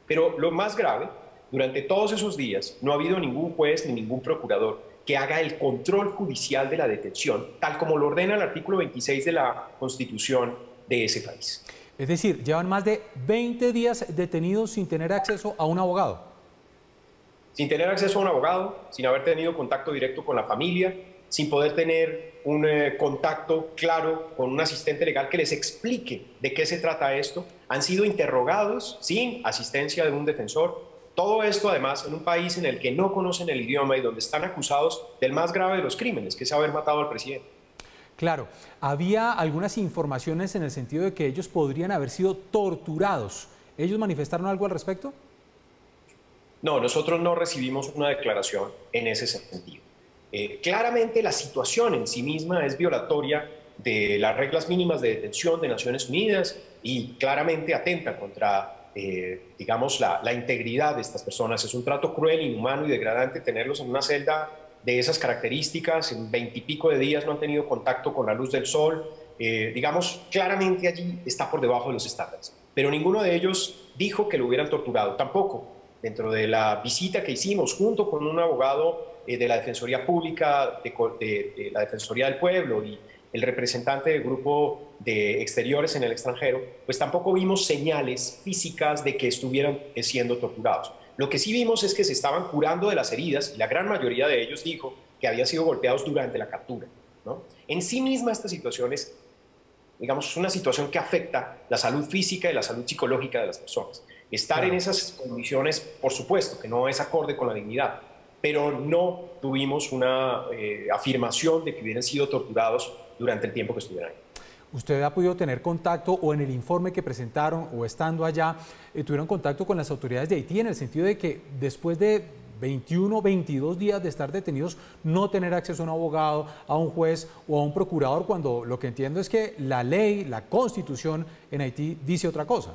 Pero lo más grave, durante todos esos días no ha habido ningún juez ni ningún procurador que haga el control judicial de la detención, tal como lo ordena el artículo 26 de la Constitución de ese país. Es decir, llevan más de 20 días detenidos sin tener acceso a un abogado. Sin tener acceso a un abogado, sin haber tenido contacto directo con la familia, sin poder tener un contacto claro con un asistente legal que les explique de qué se trata esto. Han sido interrogados sin asistencia de un defensor. Todo esto, además, en un país en el que no conocen el idioma y donde están acusados del más grave de los crímenes, que es haber matado al presidente. Claro, había algunas informaciones en el sentido de que ellos podrían haber sido torturados. ¿Ellos manifestaron algo al respecto? No, nosotros no recibimos una declaración en ese sentido. Claramente la situación en sí misma es violatoria de las reglas mínimas de detención de Naciones Unidas y claramente atenta contra, digamos, la integridad de estas personas. Es un trato cruel, inhumano y degradante tenerlos en una celda de esas características. En 20 y pico de días no han tenido contacto con la luz del sol. Digamos, claramente allí está por debajo de los estándares. Pero ninguno de ellos dijo que lo hubieran torturado, tampoco. Dentro de la visita que hicimos junto con un abogado de la Defensoría Pública, de la Defensoría del Pueblo y el representante del grupo de exteriores en el extranjero, pues tampoco vimos señales físicas de que estuvieran siendo torturados. Lo que sí vimos es que se estaban curando de las heridas y la gran mayoría de ellos dijo que habían sido golpeados durante la captura, ¿no? En sí misma esta situación es, digamos, una situación que afecta la salud física y la salud psicológica de las personas. Estar en esas condiciones, por supuesto, que no es acorde con la dignidad, pero no tuvimos una afirmación de que hubieran sido torturados durante el tiempo que estuvieran ahí. ¿Usted ha podido tener contacto o en el informe que presentaron o estando allá, tuvieron contacto con las autoridades de Haití en el sentido de que después de 21, 22 días de estar detenidos, no tener acceso a un abogado, a un juez o a un procurador, cuando lo que entiendo es que la ley, la Constitución en Haití dice otra cosa?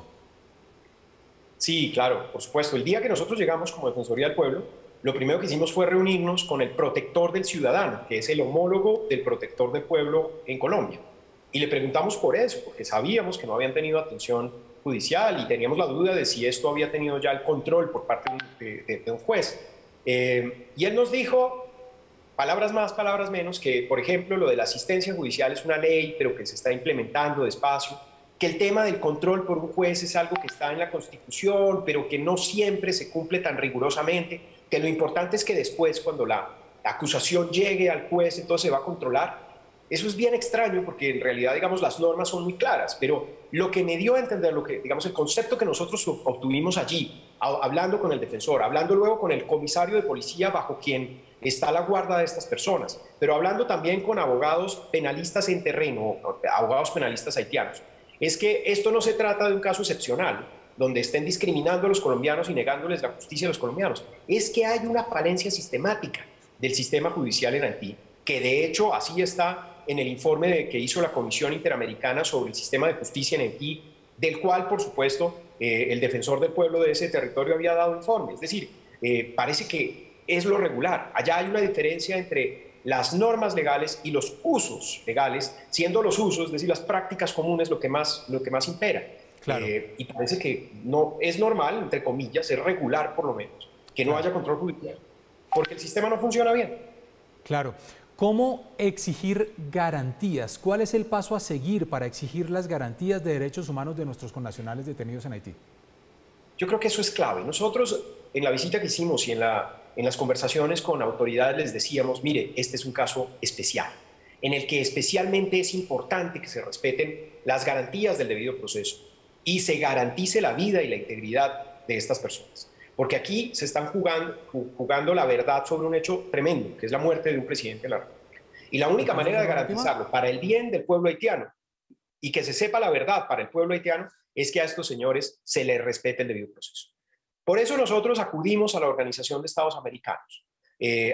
Sí, claro, por supuesto. El día que nosotros llegamos como Defensoría del Pueblo, lo primero que hicimos fue reunirnos con el protector del ciudadano, que es el homólogo del protector del pueblo en Colombia. Y le preguntamos por eso, porque sabíamos que no habían tenido atención judicial y teníamos la duda de si esto había tenido ya el control por parte de un juez. Y él nos dijo, palabras más, palabras menos, que, por ejemplo, lo de la asistencia judicial es una ley, pero que se está implementando despacio, que el tema del control por un juez es algo que está en la Constitución, pero que no siempre se cumple tan rigurosamente, que lo importante es que después, cuando la acusación llegue al juez, entonces se va a controlar. Eso es bien extraño porque en realidad, digamos, las normas son muy claras, pero lo que me dio a entender, digamos, el concepto que nosotros obtuvimos allí, hablando con el defensor, hablando luego con el comisario de policía bajo quien está la guarda de estas personas, pero hablando también con abogados penalistas en terreno, abogados penalistas haitianos, es que esto no se trata de un caso excepcional, donde estén discriminando a los colombianos y negándoles la justicia a los colombianos. Es que hay una falencia sistemática del sistema judicial en Haití, que de hecho así está en el informe que hizo la Comisión Interamericana sobre el sistema de justicia en Haití, del cual, por supuesto, el defensor del pueblo de ese territorio había dado informe. Es decir, parece que es lo regular. Allá hay una diferencia entre las normas legales y los usos legales, siendo los usos, es decir, las prácticas comunes lo que más impera. Claro. Y parece que no es normal, entre comillas, es regular por lo menos, que no haya control judicial, porque el sistema no funciona bien. Claro. ¿Cómo exigir garantías? ¿Cuál es el paso a seguir para exigir las garantías de derechos humanos de nuestros connacionales detenidos en Haití? Yo creo que eso es clave. Nosotros, en la visita que hicimos y en las conversaciones con autoridades les decíamos, mire, este es un caso especial, en el que especialmente es importante que se respeten las garantías del debido proceso y se garantice la vida y la integridad de estas personas. Porque aquí se están jugando la verdad sobre un hecho tremendo, que es la muerte de un presidente de la República. Y la única manera de garantizarlo para el bien del pueblo haitiano y que se sepa la verdad para el pueblo haitiano es que a estos señores se les respete el debido proceso. Por eso nosotros acudimos a la Organización de Estados Americanos.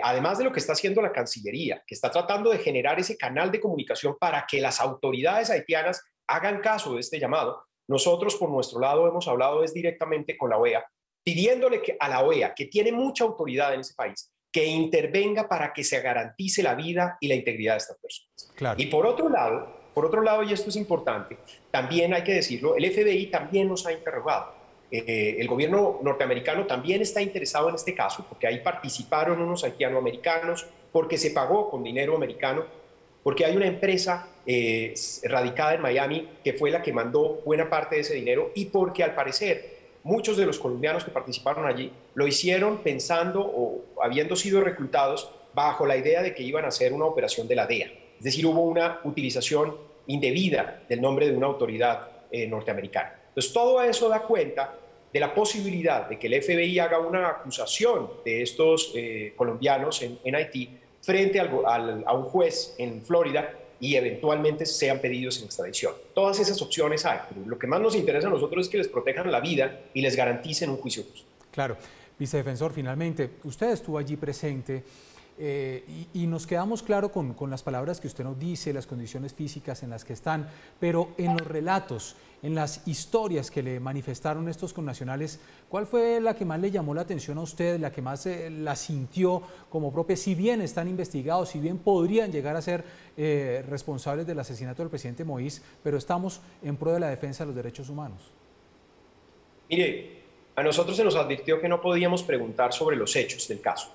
Además de lo que está haciendo la Cancillería, que está tratando de generar ese canal de comunicación para que las autoridades haitianas hagan caso de este llamado, nosotros por nuestro lado hemos hablado directamente con la OEA, pidiéndole a la OEA, que tiene mucha autoridad en ese país, que intervenga para que se garantice la vida y la integridad de estas personas. Claro. Y por otro lado, y esto es importante, también hay que decirlo, el FBI también nos ha interrogado. El gobierno norteamericano también está interesado en este caso, porque ahí participaron unos haitianoamericanos, porque se pagó con dinero americano, porque hay una empresa radicada en Miami que fue la que mandó buena parte de ese dinero y porque al parecer muchos de los colombianos que participaron allí lo hicieron pensando o habiendo sido reclutados bajo la idea de que iban a hacer una operación de la DEA. Es decir, hubo una utilización indebida del nombre de una autoridad norteamericana. Entonces, todo eso da cuenta de la posibilidad de que el FBI haga una acusación de estos colombianos en Haití frente a un juez en Florida y eventualmente sean pedidos en extradición. Todas esas opciones hay. Pero lo que más nos interesa a nosotros es que les protejan la vida y les garanticen un juicio justo. Claro. Vicedefensor, finalmente, usted estuvo allí presente y nos quedamos claro con las palabras que usted nos dice, las condiciones físicas en las que están, pero en los relatos, en las historias que le manifestaron estos connacionales, ¿cuál fue la que más le llamó la atención a usted, la que más la sintió como propia? Si bien están investigados, si bien podrían llegar a ser responsables del asesinato del presidente Moïse, pero estamos en pro de la defensa de los derechos humanos. Mire, a nosotros se nos advirtió que no podíamos preguntar sobre los hechos del caso,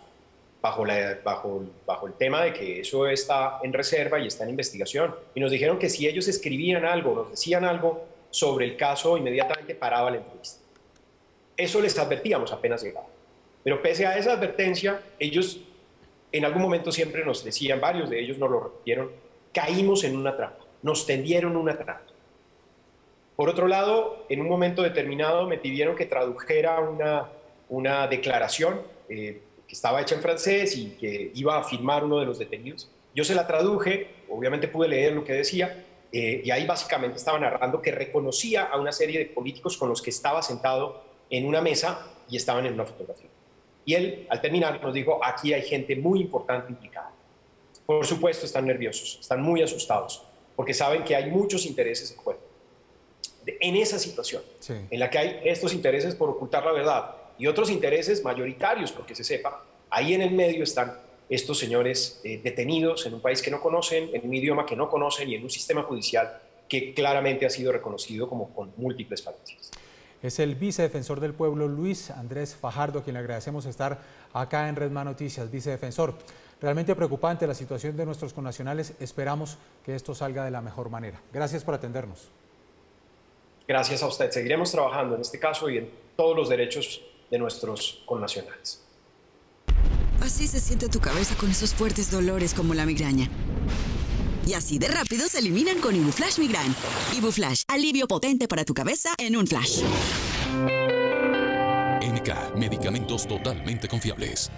bajo el tema de que eso está en reserva y está en investigación. Y nos dijeron que si ellos escribían algo, nos decían algo sobre el caso, inmediatamente paraba la entrevista. Eso les advertíamos apenas llegaba. Pero pese a esa advertencia, ellos en algún momento siempre nos decían, varios de ellos nos lo repitieron, caímos en una trampa, nos tendieron una trampa. Por otro lado, en un momento determinado me pidieron que tradujera una declaración que estaba hecha en francés y que iba a firmar uno de los detenidos. Yo se la traduje, obviamente pude leer lo que decía, y ahí básicamente estaba narrando que reconocía a una serie de políticos con los que estaba sentado en una mesa y estaban en una fotografía. Y él, al terminar, nos dijo, aquí hay gente muy importante implicada. Por supuesto, están nerviosos, están muy asustados, porque saben que hay muchos intereses en juego. En esa situación, sí, en la que hay estos intereses por ocultar la verdad y otros intereses mayoritarios, porque se sepa, ahí en el medio están estos señores detenidos en un país que no conocen, en un idioma que no conocen y en un sistema judicial que claramente ha sido reconocido como con múltiples falencias. Es el vicedefensor del pueblo, Luis Andrés Fajardo, a quien le agradecemos estar acá en Redman Noticias. Vicedefensor, realmente preocupante la situación de nuestros connacionales. Esperamos que esto salga de la mejor manera. Gracias por atendernos. Gracias a usted. Seguiremos trabajando en este caso y en todos los derechos de nuestros connacionales. Así se siente tu cabeza con esos fuertes dolores como la migraña. Y así de rápido se eliminan con Ibuflash Migran. Ibuflash, alivio potente para tu cabeza en un flash. NK, medicamentos totalmente confiables.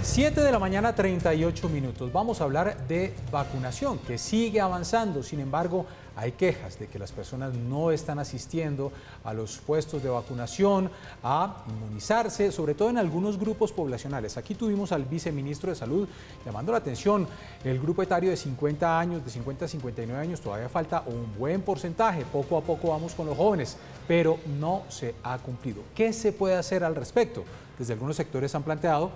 7 de la mañana, 38 minutos. Vamos a hablar de vacunación, que sigue avanzando. Sin embargo, hay quejas de que las personas no están asistiendo a los puestos de vacunación, a inmunizarse, sobre todo en algunos grupos poblacionales. Aquí tuvimos al viceministro de Salud llamando la atención. El grupo etario de 50 años, de 50 a 59 años, todavía falta un buen porcentaje. Poco a poco vamos con los jóvenes, pero no se ha cumplido. ¿Qué se puede hacer al respecto? Desde algunos sectores han planteado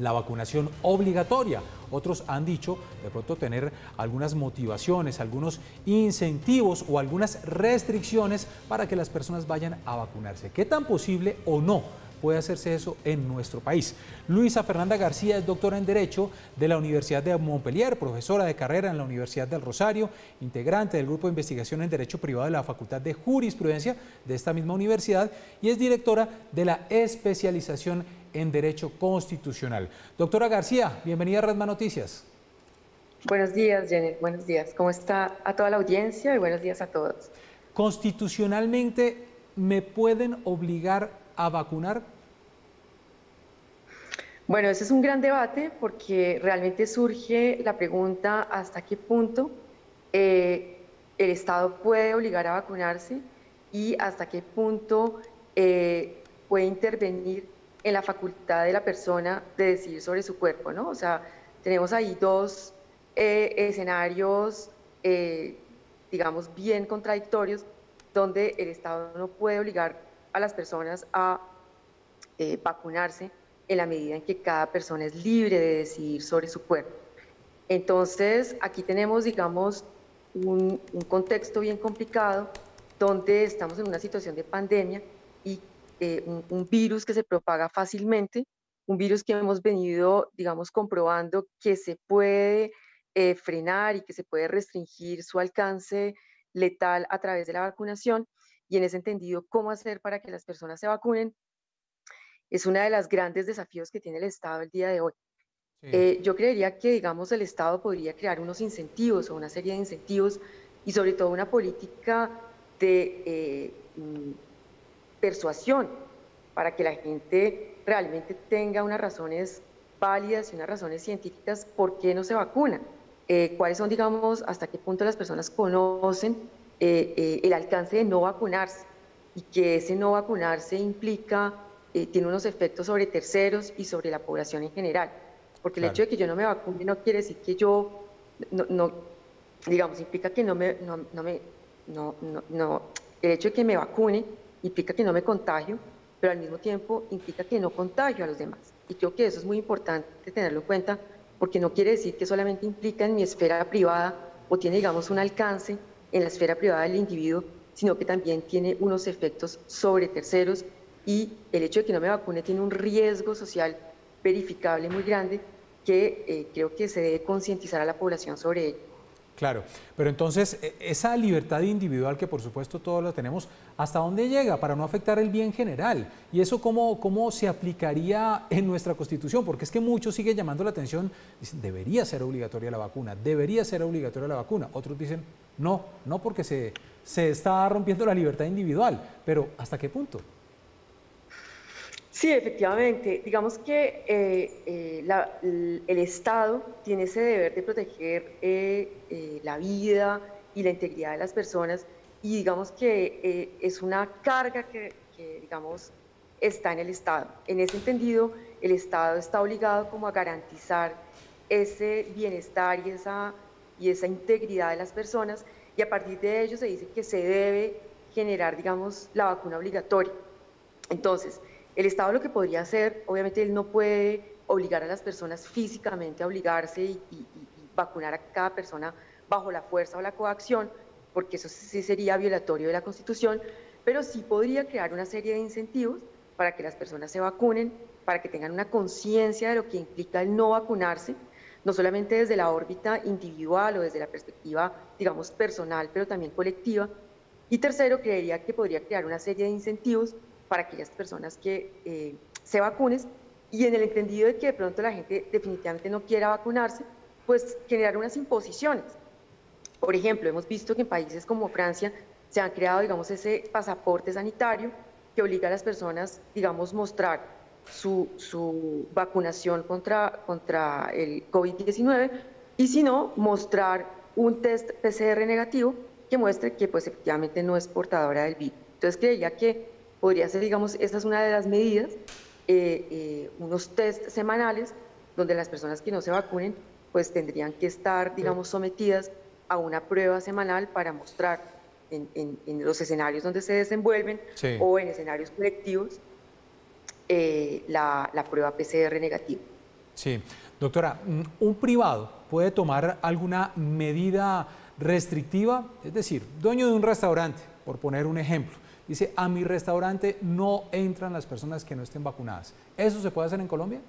la vacunación obligatoria. Otros han dicho de pronto tener algunas motivaciones, algunos incentivos o algunas restricciones para que las personas vayan a vacunarse. ¿Qué tan posible o no puede hacerse eso en nuestro país? Luisa Fernanda García es doctora en Derecho de la Universidad de Montpellier, profesora de carrera en la Universidad del Rosario, integrante del Grupo de Investigación en Derecho Privado de la Facultad de Jurisprudencia de esta misma universidad y es directora de la especialización en Derecho Constitucional. Doctora García, bienvenida a Redman Noticias. Buenos días, Janet. Buenos días. ¿Cómo está a toda la audiencia? Y buenos días a todos. ¿Constitucionalmente me pueden obligar a vacunar? Bueno, ese es un gran debate porque realmente surge la pregunta hasta qué punto el Estado puede obligar a vacunarse y hasta qué punto puede intervenir en la facultad de la persona de decidir sobre su cuerpo, ¿no? O sea, tenemos ahí dos escenarios, digamos, bien contradictorios, donde el Estado no puede obligar a las personas a vacunarse en la medida en que cada persona es libre de decidir sobre su cuerpo. Entonces, aquí tenemos, digamos, un contexto bien complicado, donde estamos en una situación de pandemia y un virus que se propaga fácilmente, un virus que hemos venido, digamos, comprobando que se puede frenar y que se puede restringir su alcance letal a través de la vacunación, y en ese entendido, ¿cómo hacer para que las personas se vacunen? Es uno de los grandes desafíos que tiene el Estado el día de hoy. Sí. Yo creería que, digamos, el Estado podría crear unos incentivos o una serie de incentivos y sobre todo una política de persuasión para que la gente realmente tenga unas razones válidas y unas razones científicas por qué no se vacuna. Cuáles son, digamos, hasta qué punto las personas conocen el alcance de no vacunarse y que ese no vacunarse implica, tiene unos efectos sobre terceros y sobre la población en general. Porque el hecho de que yo no me vacune no quiere decir que yo, digamos, implica que el hecho de que me vacune implica que no me contagio, pero al mismo tiempo implica que no contagio a los demás. Y creo que eso es muy importante tenerlo en cuenta, porque no quiere decir que solamente implica en mi esfera privada o tiene, digamos, un alcance en la esfera privada del individuo, sino que también tiene unos efectos sobre terceros, y el hecho de que no me vacune tiene un riesgo social verificable muy grande que creo que se debe concientizar a la población sobre ello. Claro, pero entonces esa libertad individual que por supuesto todos la tenemos, ¿hasta dónde llega para no afectar el bien general? ¿Y eso cómo se aplicaría en nuestra Constitución? Porque es que muchos siguen llamando la atención, dicen, debería ser obligatoria la vacuna, debería ser obligatoria la vacuna. Otros dicen, no porque se está rompiendo la libertad individual, pero ¿hasta qué punto? Sí, efectivamente. Digamos que el Estado tiene ese deber de proteger la vida y la integridad de las personas, y digamos que es una carga que digamos, está en el Estado. En ese entendido, el Estado está obligado como a garantizar ese bienestar y esa integridad de las personas, y a partir de ello se dice que se debe generar, digamos, la vacuna obligatoria. Entonces, el Estado lo que podría hacer, obviamente él no puede obligar a las personas físicamente a obligarse y vacunar a cada persona bajo la fuerza o la coacción, porque eso sí sería violatorio de la Constitución, pero sí podría crear una serie de incentivos para que las personas se vacunen, para que tengan una conciencia de lo que implica el no vacunarse, no solamente desde la órbita individual o desde la perspectiva, digamos, personal, pero también colectiva. Y tercero, creería que podría crear una serie de incentivos para aquellas personas que se vacunen, y en el entendido de que de pronto la gente definitivamente no quiera vacunarse, pues generar unas imposiciones. Por ejemplo, hemos visto que en países como Francia se han creado, digamos, ese pasaporte sanitario que obliga a las personas, digamos, mostrar su vacunación contra el COVID-19 y si no, mostrar un test PCR negativo que muestre que pues efectivamente no es portadora del virus. Entonces creía que podría ser, digamos, esta es una de las medidas, unos test semanales donde las personas que no se vacunen pues tendrían que estar, digamos, sometidas a una prueba semanal para mostrar en los escenarios donde se desenvuelven o en escenarios colectivos la prueba PCR negativa. Sí, doctora, ¿un privado puede tomar alguna medida restrictiva? Es decir, dueño de un restaurante, por poner un ejemplo, dice, a mi restaurante no entran las personas que no estén vacunadas. ¿Eso se puede hacer en Colombia?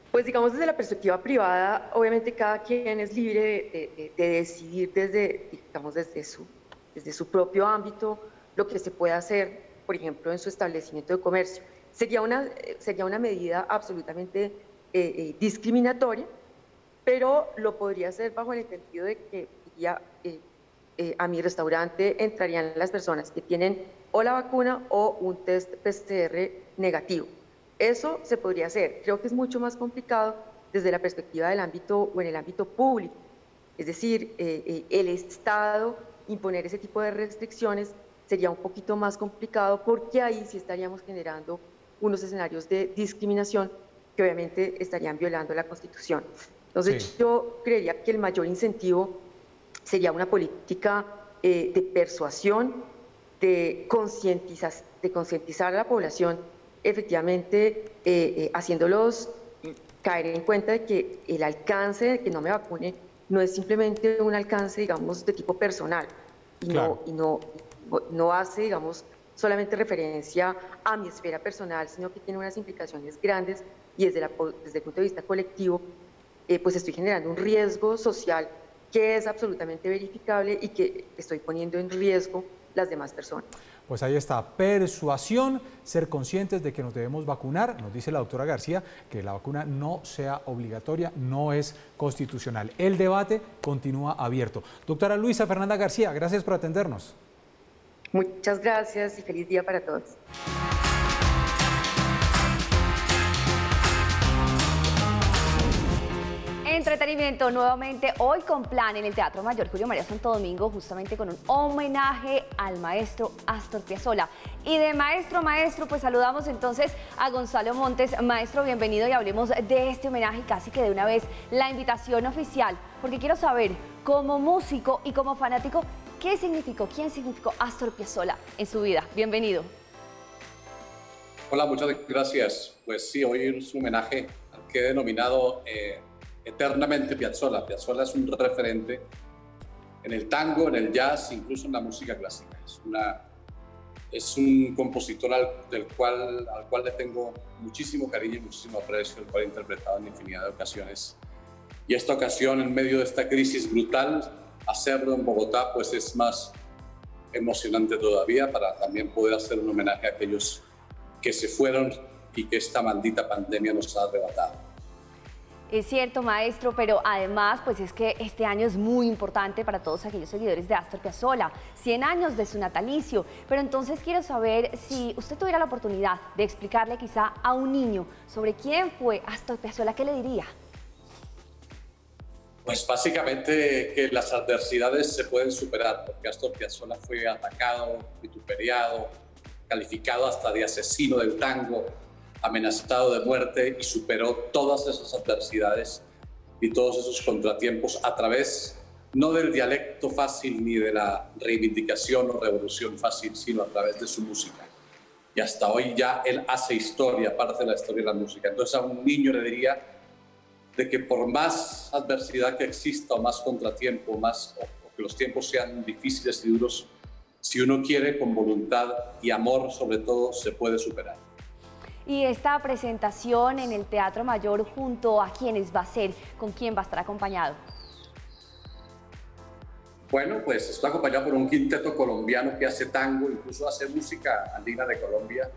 Pues digamos desde la perspectiva privada, obviamente cada quien es libre de decidir desde su propio ámbito lo que se puede hacer, por ejemplo, en su establecimiento de comercio. Sería una medida absolutamente discriminatoria, pero lo podría hacer bajo el entendido de que a mi restaurante entrarían las personas que tienen o la vacuna o un test PCR negativo. Eso se podría hacer. Creo que es mucho más complicado desde la perspectiva del ámbito o en el ámbito público. Es decir, el Estado imponer ese tipo de restricciones sería un poquito más complicado porque ahí sí estaríamos generando unos escenarios de discriminación que obviamente estarían violando la Constitución. Entonces yo creería que el mayor incentivo sería una política de persuasión, de concientizar a la población, efectivamente haciéndolos caer en cuenta de que el alcance de que no me vacune no es simplemente un alcance, digamos, de tipo personal y no hace, digamos, solamente referencia a mi esfera personal, sino que tiene unas implicaciones grandes y desde el punto de vista colectivo, pues estoy generando un riesgo social que es absolutamente verificable y que estoy poniendo en riesgo las demás personas. Pues ahí está, persuasión, ser conscientes de que nos debemos vacunar. Nos dice la doctora García que la vacuna no sea obligatoria, no es constitucional. El debate continúa abierto. Doctora Luisa Fernanda García, gracias por atendernos. Muchas gracias y feliz día para todos. Entretenimiento nuevamente hoy con plan en el Teatro Mayor Julio María Santo Domingo, justamente con un homenaje al maestro Astor Piazzolla. Y de maestro, pues saludamos entonces a Gonzalo Montes. Maestro, bienvenido y hablemos de este homenaje, casi que de una vez la invitación oficial, porque quiero saber, como músico y como fanático, quién significó Astor Piazzolla en su vida. Bienvenido. Hola, muchas gracias. Pues sí, hoy es un homenaje al que he denominado eternamente Piazzolla. Piazzolla es un referente en el tango, en el jazz, incluso en la música clásica. Es un compositor al cual le tengo muchísimo cariño y muchísimo aprecio, el cual he interpretado en infinidad de ocasiones. Y esta ocasión, en medio de esta crisis brutal, hacerlo en Bogotá pues es más emocionante todavía, para también poder hacer un homenaje a aquellos que se fueron y que esta maldita pandemia nos ha arrebatado. Es cierto, maestro, pero además pues es que este año es muy importante para todos aquellos seguidores de Astor Piazzolla, 100 años de su natalicio, pero entonces quiero saber si usted tuviera la oportunidad de explicarle quizá a un niño sobre quién fue Astor Piazzolla, ¿qué le diría? Pues básicamente que las adversidades se pueden superar, porque Astor Piazzolla fue atacado, vituperiado, calificado hasta de asesino del tango, amenazado de muerte, y superó todas esas adversidades y todos esos contratiempos a través no del dialecto fácil ni de la reivindicación o revolución fácil, sino a través de su música. Y hasta hoy ya él hace historia, parte de la historia de la música. Entonces a un niño le diría de que por más adversidad que exista o más contratiempo, o que los tiempos sean difíciles y duros, si uno quiere, con voluntad y amor sobre todo, se puede superar. Y esta presentación en el Teatro Mayor, ¿junto a quiénes va a ser? ¿Con quién va a estar acompañado? Bueno, pues está acompañado por un quinteto colombiano que hace tango, incluso hace música andina de Colombia,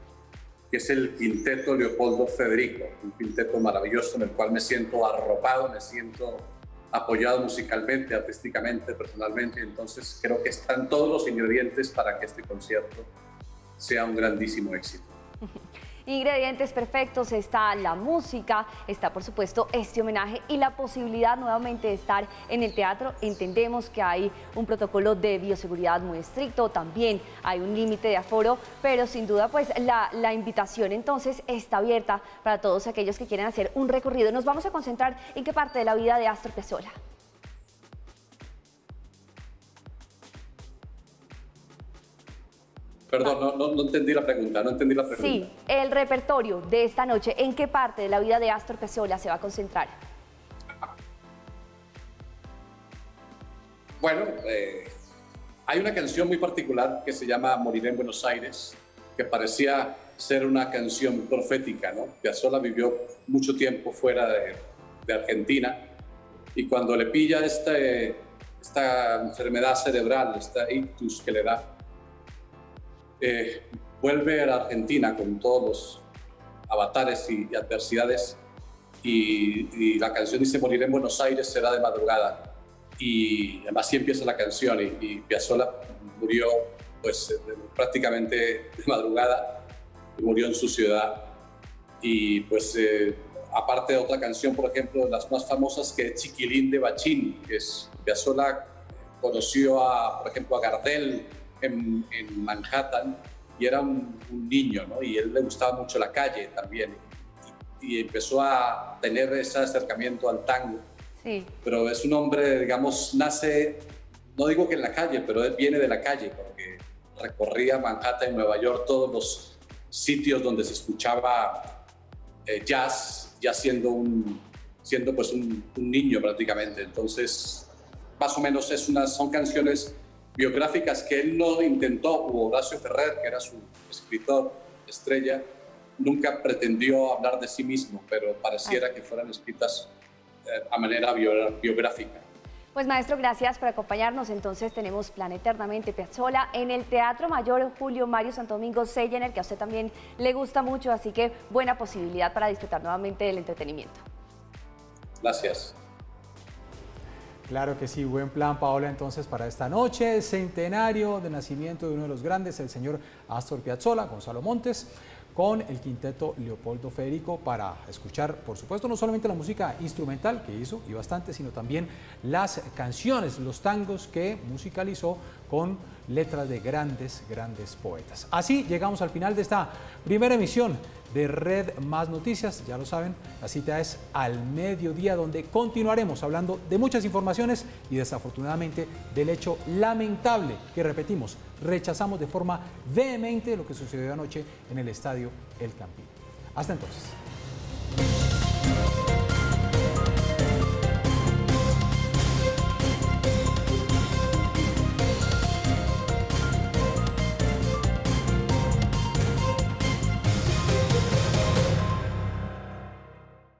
que es el Quinteto Leopoldo Federico, un quinteto maravilloso en el cual me siento arropado, me siento apoyado musicalmente, artísticamente, personalmente. Entonces creo que están todos los ingredientes para que este concierto sea un grandísimo éxito. Ingredientes perfectos, está la música, está por supuesto este homenaje y la posibilidad nuevamente de estar en el teatro. Entendemos que hay un protocolo de bioseguridad muy estricto, también hay un límite de aforo, pero sin duda pues la invitación entonces está abierta para todos aquellos que quieren hacer un recorrido. Nos vamos a concentrar en qué parte de la vida de Astor Piazzolla. Perdón, no entendí la pregunta, Sí, el repertorio de esta noche, ¿en qué parte de la vida de Astor Piazzolla se va a concentrar? Bueno, hay una canción muy particular que se llama Moriré en Buenos Aires, que parecía ser una canción profética, ¿no? Piazzolla vivió mucho tiempo fuera de Argentina y cuando le pilla esta enfermedad cerebral, esta ictus que le da, vuelve a la Argentina con todos los avatares y adversidades y la canción dice moriré en Buenos Aires, será de madrugada y así empieza la canción y Piazzolla murió pues prácticamente de madrugada, murió en su ciudad y pues aparte de otra canción, por ejemplo, las más famosas que es Chiquilín de Bachín, que es Piazzolla conoció por ejemplo a Gardel en Manhattan y era un niño, ¿no? Y a él le gustaba mucho la calle también y empezó a tener ese acercamiento al tango. Sí. Pero es un hombre, digamos, nace, no digo que en la calle, pero él viene de la calle porque recorría Manhattan y Nueva York, todos los sitios donde se escuchaba jazz, ya siendo pues un niño prácticamente. Entonces, más o menos son canciones biográficas que él no intentó. Horacio Ferrer, que era su escritor estrella, nunca pretendió hablar de sí mismo, pero pareciera que fueran escritas a manera biográfica. Pues maestro, gracias por acompañarnos. Entonces tenemos Plan Eternamente Piazzolla en el Teatro Mayor Julio Mario Santo Domingo Sella, en el que a usted también le gusta mucho, así que buena posibilidad para disfrutar nuevamente del entretenimiento. Gracias. Claro que sí, buen plan, Paola, entonces para esta noche, centenario de nacimiento de uno de los grandes, el señor Astor Piazzolla, Gonzalo Montes, con el quinteto Leopoldo Federico para escuchar, por supuesto, no solamente la música instrumental que hizo, y bastante, sino también las canciones, los tangos que musicalizó con letras de grandes poetas. Así llegamos al final de esta primera emisión de Red Más Noticias. Ya lo saben, la cita es al mediodía, donde continuaremos hablando de muchas informaciones y desafortunadamente del hecho lamentable que, repetimos, rechazamos de forma vehemente lo que sucedió anoche en el estadio El Campín. Hasta entonces.